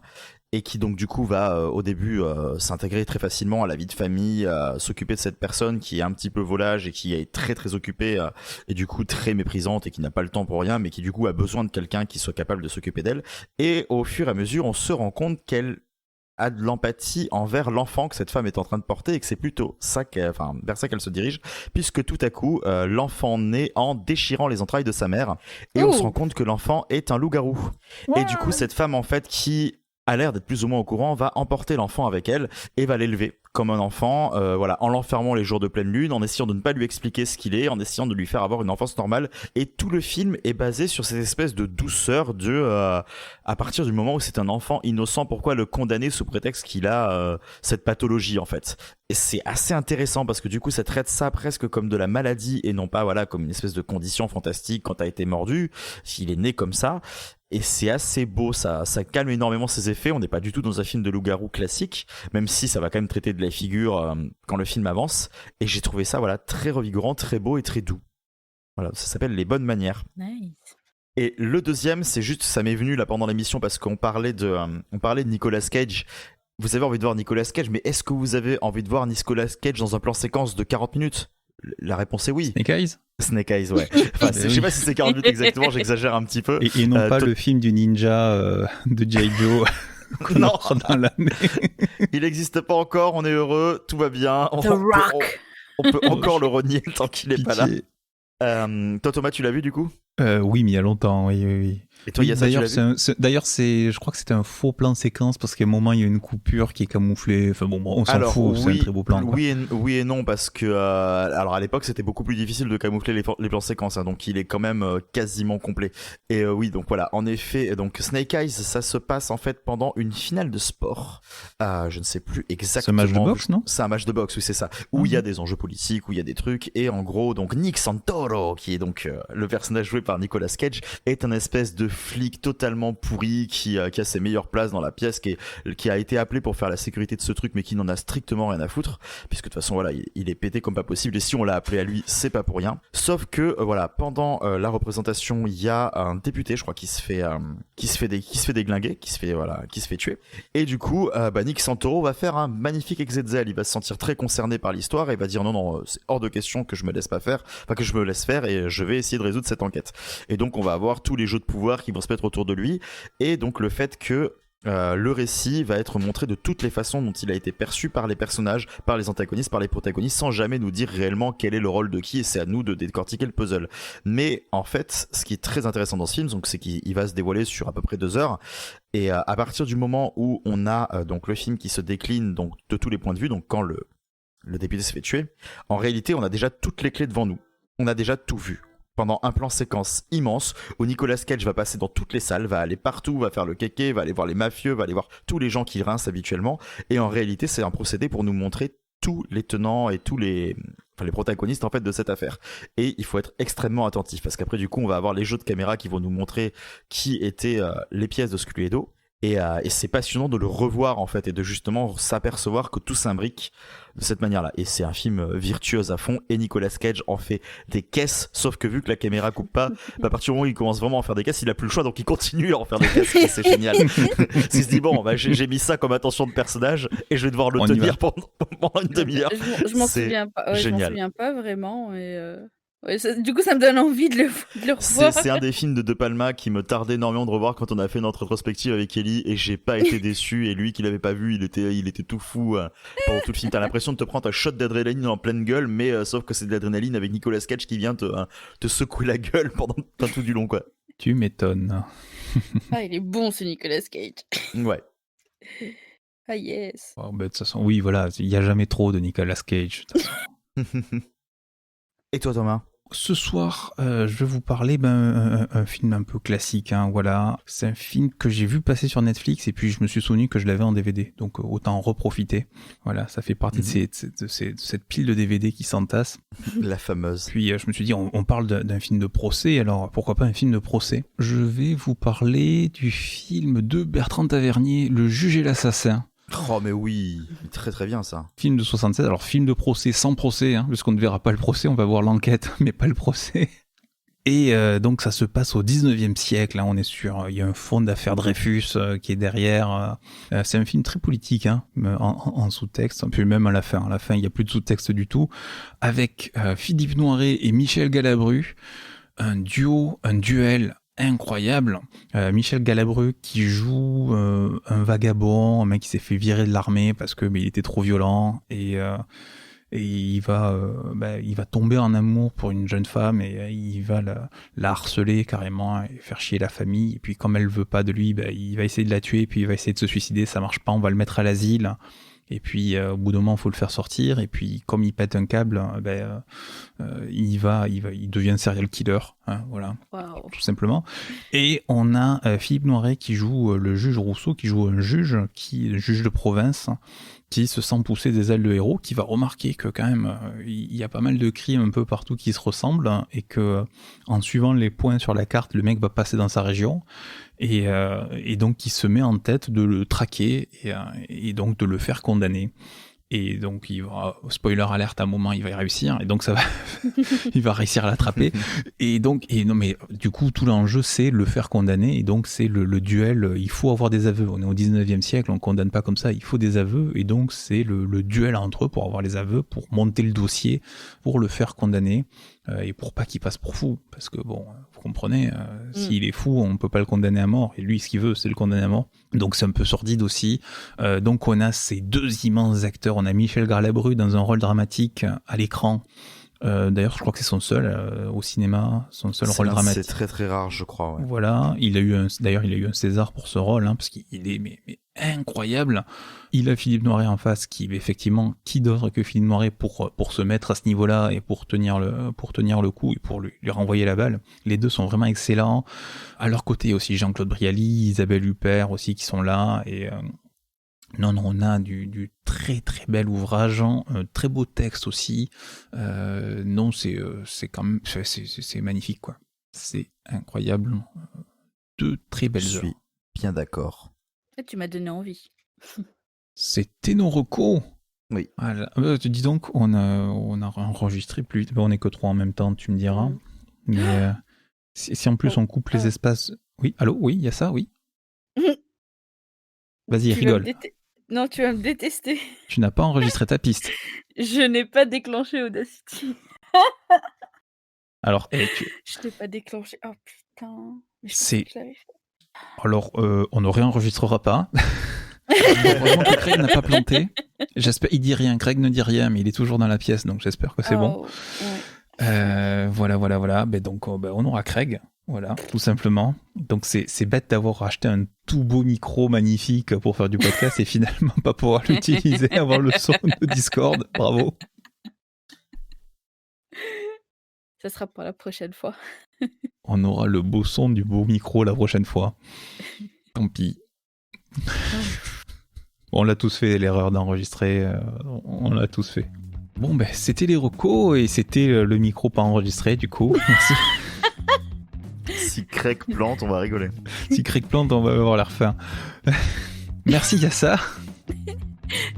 et qui donc du coup va au début s'intégrer très facilement à la vie de famille, s'occuper de cette personne qui est un petit peu volage et qui est très très occupée et du coup très méprisante et qui n'a pas le temps pour rien, mais qui du coup a besoin de quelqu'un qui soit capable de s'occuper d'elle. Et au fur et à mesure on se rend compte qu'elle a de l'empathie envers l'enfant que cette femme est en train de porter et que c'est plutôt ça vers ça qu'elle se dirige, puisque tout à coup l'enfant naît en déchirant les entrailles de sa mère et on se rend compte que l'enfant est un loup-garou. Et du coup cette femme en fait qui a l'air d'être plus ou moins au courant va emporter l'enfant avec elle et va l'élever comme un enfant, voilà, en l'enfermant les jours de pleine lune, en essayant de ne pas lui expliquer ce qu'il est, en essayant de lui faire avoir une enfance normale. Et tout le film est basé sur cette espèce de douceur à partir du moment où c'est un enfant innocent, pourquoi le condamner sous prétexte qu'il a cette pathologie en fait. Et c'est assez intéressant parce que du coup ça traite ça presque comme de la maladie et non pas voilà comme une espèce de condition fantastique quand t'as été mordu, s'il est né comme ça. Et c'est assez beau, ça calme énormément ses effets. On n'est pas du tout dans un film de loup-garou classique, même si ça va quand même traiter de la figure quand le film avance. Et j'ai trouvé ça voilà très revigorant, très beau et très doux. Voilà, ça s'appelle Les Bonnes Manières. Nice. Et le deuxième, c'est juste, ça m'est venu là pendant l'émission parce qu'on parlait de Nicolas Cage. Vous avez envie de voir Nicolas Cage, mais est-ce que vous avez envie de voir Nicolas Cage dans un plan séquence de 40 minutes ? La réponse est oui. Snake Eyes ? Snake Eyes, ouais. Enfin, je sais pas si c'est 40 minutes exactement, j'exagère un petit peu. Et non pas le film du ninja de G.I. Joe. Non, dans l'année. Il n'existe pas encore, on est heureux, tout va bien. The Rock. On peut encore le renier tant qu'il est pas là. Pitié. Toi Thomas, tu l'as vu du coup ? Oui, mais il y a longtemps, oui. Et toi, Oui, Yassa, tu l'as vu ? d'ailleurs, je crois que c'était un faux plan de séquence parce qu'à un moment, il y a une coupure qui est camouflée. Enfin bon, on s'en fout, c'est un très beau plan. Quoi. Oui et non, parce que alors à l'époque, c'était beaucoup plus difficile de camoufler les plans séquences, hein, donc il est quand même quasiment complet. Et oui, donc voilà, en effet, donc Snake Eyes, ça se passe en fait pendant une finale de sport. Je ne sais plus exactement. C'est un match de boxe, non ? C'est un match de boxe, oui, c'est ça. Où il y a des enjeux politiques, où il y a des trucs, et en gros, donc Nick Santoro, qui est donc le personnage joué par Nicolas Cage, est un espèce de flic totalement pourri qui a ses meilleures places dans la pièce, qui a été appelé pour faire la sécurité de ce truc, mais qui n'en a strictement rien à foutre, puisque de toute façon voilà, il est pété comme pas possible, et si on l'a appelé à lui, c'est pas pour rien. Sauf que voilà, pendant la représentation, il y a un député, je crois, qui se fait déglinguer, qui se fait tuer, et du coup, Nick Santoro va faire un magnifique exezel. Il va se sentir très concerné par l'histoire et va dire non, c'est hors de question que je me laisse faire, et je vais essayer de résoudre cette enquête. Et donc on va avoir tous les jeux de pouvoir qui vont se mettre autour de lui, et donc le fait que le récit va être montré de toutes les façons dont il a été perçu par les personnages, par les antagonistes, par les protagonistes, sans jamais nous dire réellement quel est le rôle de qui, et c'est à nous de décortiquer le puzzle. Mais en fait, ce qui est très intéressant dans ce film, donc, c'est qu'il va se dévoiler sur à peu près 2 heures, et à partir du moment où on a donc le film qui se décline donc de tous les points de vue, donc quand le député se fait tuer. En réalité, on a déjà toutes les clés devant nous. On a déjà tout vu. Pendant un plan séquence immense où Nicolas Cage va passer dans toutes les salles, va aller partout, va faire le kéké, va aller voir les mafieux, va aller voir tous les gens qu'il rince habituellement. Et en réalité, c'est un procédé pour nous montrer tous les tenants et tous les protagonistes en fait de cette affaire. Et il faut être extrêmement attentif parce qu'après du coup, on va avoir les jeux de caméra qui vont nous montrer qui étaient les pièces de ce Cluedo. Et c'est passionnant de le revoir en fait et de justement s'apercevoir que tout s'imbrique de cette manière-là. Et c'est un film virtuose à fond et Nicolas Cage en fait des caisses, sauf que vu que la caméra coupe pas, à partir du moment où il commence vraiment à en faire des caisses, il a plus le choix donc il continue à en faire des caisses et c'est génial. Il se dit bon, j'ai mis ça comme attention de personnage et je vais devoir le tenir pendant une demi-heure. Je m'en souviens pas. Ouais, je m'en souviens pas vraiment. Ouais, du coup, ça me donne envie de le revoir. C'est un des films de De Palma qui me tardait énormément de revoir quand on a fait notre rétrospective avec Ellie et j'ai pas été déçu et lui qui l'avait pas vu, il était tout fou pendant tout le film. T'as l'impression de te prendre un shot d'adrénaline en pleine gueule, mais sauf que c'est de l'adrénaline avec Nicolas Cage qui vient te secouer la gueule pendant tout du long quoi. Tu m'étonnes. Ah, il est bon ce Nicolas Cage. Ouais. Ah yes. Oh, de toute façon, oui, voilà, il y a jamais trop de Nicolas Cage. De toute façon. Et toi Thomas? Ce soir, je vais vous parler un film un peu classique, hein, voilà. C'est un film que j'ai vu passer sur Netflix et puis je me suis souvenu que je l'avais en DVD, donc autant en reprofiter. Voilà, ça fait partie de cette pile de DVD qui s'entasse. La fameuse. Puis je me suis dit, on parle d'un film de procès, alors pourquoi pas un film de procès? Je vais vous parler du film de Bertrand Tavernier, Le Juge et l'Assassin. Oh mais oui, très très bien ça. Film de 76, alors film de procès sans procès, hein, parce qu'on ne verra pas le procès, on va voir l'enquête, mais pas le procès. Et donc ça se passe au 19e siècle, hein, on est sur, il y a un fond d'affaires Dreyfus qui est derrière. C'est un film très politique, hein, en sous-texte, puis même à la fin il n'y a plus de sous-texte du tout, avec Philippe Noiret et Michel Galabru, un duel incroyable. Michel Galabru qui joue un vagabond, un mec qui s'est fait virer de l'armée parce que il était trop violent et il va tomber en amour pour une jeune femme et il va la harceler carrément et faire chier la famille. Et puis comme elle veut pas de lui, il va essayer de la tuer, puis il va essayer de se suicider, ça marche pas, on va le mettre à l'asile. Et puis au bout d'un moment, il faut le faire sortir. Et puis comme il pète un câble, il devient serial killer, hein, voilà, tout simplement. Et on a Philippe Noiret qui joue le juge Rousseau, qui joue un juge de province, qui se sent pousser des ailes de héros, qui va remarquer que quand même il y a pas mal de crimes un peu partout qui se ressemblent et que en suivant les points sur la carte, le mec va passer dans sa région. Et donc il se met en tête de le traquer et donc de le faire condamner. Et donc il va, spoiler alerte, à un moment il va y réussir et donc ça va il va réussir à l'attraper et non mais du coup tout l'enjeu c'est le faire condamner et donc c'est le duel, il faut avoir des aveux, on est au 19e siècle, on condamne pas comme ça, il faut des aveux et donc c'est le duel entre eux pour avoir les aveux, pour monter le dossier, pour le faire condamner et pour pas qu'il passe pour fou, parce que bon, vous comprenez, s'il est fou, on peut pas le condamner à mort, et lui, ce qu'il veut, c'est le condamner à mort. Donc c'est un peu sordide aussi. Donc on a ces deux immenses acteurs, on a Michel Galabru dans un rôle dramatique à l'écran. D'ailleurs, je crois que c'est son seul au cinéma, son seul rôle dramatique. C'est très très rare, je crois. Ouais. Voilà, il a eu un César pour ce rôle, hein, parce qu'il est mais incroyable. Il a Philippe Noiret en face, qui d'autre que Philippe Noiret pour se mettre à ce niveau-là et pour tenir le coup et pour lui renvoyer la balle. Les deux sont vraiment excellents. À leur côté aussi Jean-Claude Brialy, Isabelle Huppert aussi qui sont là et non, on a du très très bel ouvrage, un très beau texte aussi. Non, c'est quand même c'est magnifique quoi. C'est incroyable. Deux très belles œuvres. Je suis bien d'accord. Tu m'as donné envie. C'était nos recos. Oui. Voilà. Dis donc, on a enregistré plus vite. On est que 3 en même temps, tu me diras. Mais si en plus on coupe les espaces. Oui, allô, oui, il y a ça, oui. Vas-y, rigole. Non, tu vas me détester. Tu n'as pas enregistré ta piste. Je n'ai pas déclenché Audacity. Alors, Je l'ai pas déclenché. Oh putain. C'est. Alors, on ne réenregistrera pas. Heureusement que Craig n'a pas planté. J'espère. Il dit rien. Craig ne dit rien, mais il est toujours dans la pièce, donc j'espère que c'est bon. Ouais. Voilà. Ben donc, on aura Craig. Voilà, tout simplement. Donc c'est bête d'avoir acheté un tout beau micro magnifique pour faire du podcast et finalement pas pouvoir l'utiliser, avoir le son de Discord. Bravo. Ça sera pour la prochaine fois. On aura le beau son du beau micro la prochaine fois. Tant pis. On l'a tous fait, l'erreur d'enregistrer. On l'a tous fait. Bon, ben, c'était les recos et c'était le micro pas enregistré, du coup. Merci. Si Craig plante, on va rigoler. Si Craig plante, on va avoir l'air fin. Merci Yassa.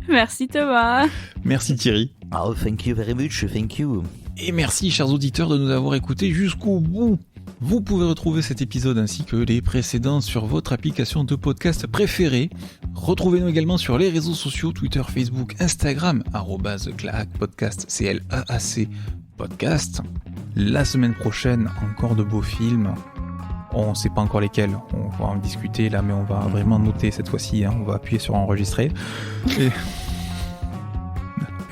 Merci Thomas. Merci Thierry. Oh, thank you very much, thank you. Et merci, chers auditeurs, de nous avoir écoutés jusqu'au bout. Vous pouvez retrouver cet épisode ainsi que les précédents sur votre application de podcast préférée. Retrouvez-nous également sur les réseaux sociaux, Twitter, Facebook, Instagram, @claacpodcast, CLAAC podcast. La semaine prochaine, encore de beaux films. On ne sait pas encore lesquels, on va en discuter là, mais on va vraiment noter cette fois-ci, hein. On va appuyer sur enregistrer.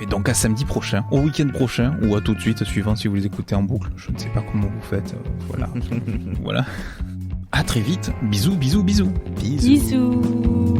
Et donc à samedi prochain, au week-end prochain, ou à tout de suite, suivant si vous les écoutez en boucle. Je ne sais pas comment vous faites. Voilà. Voilà. À très vite. Bisous, bisous, bisous. Bisous.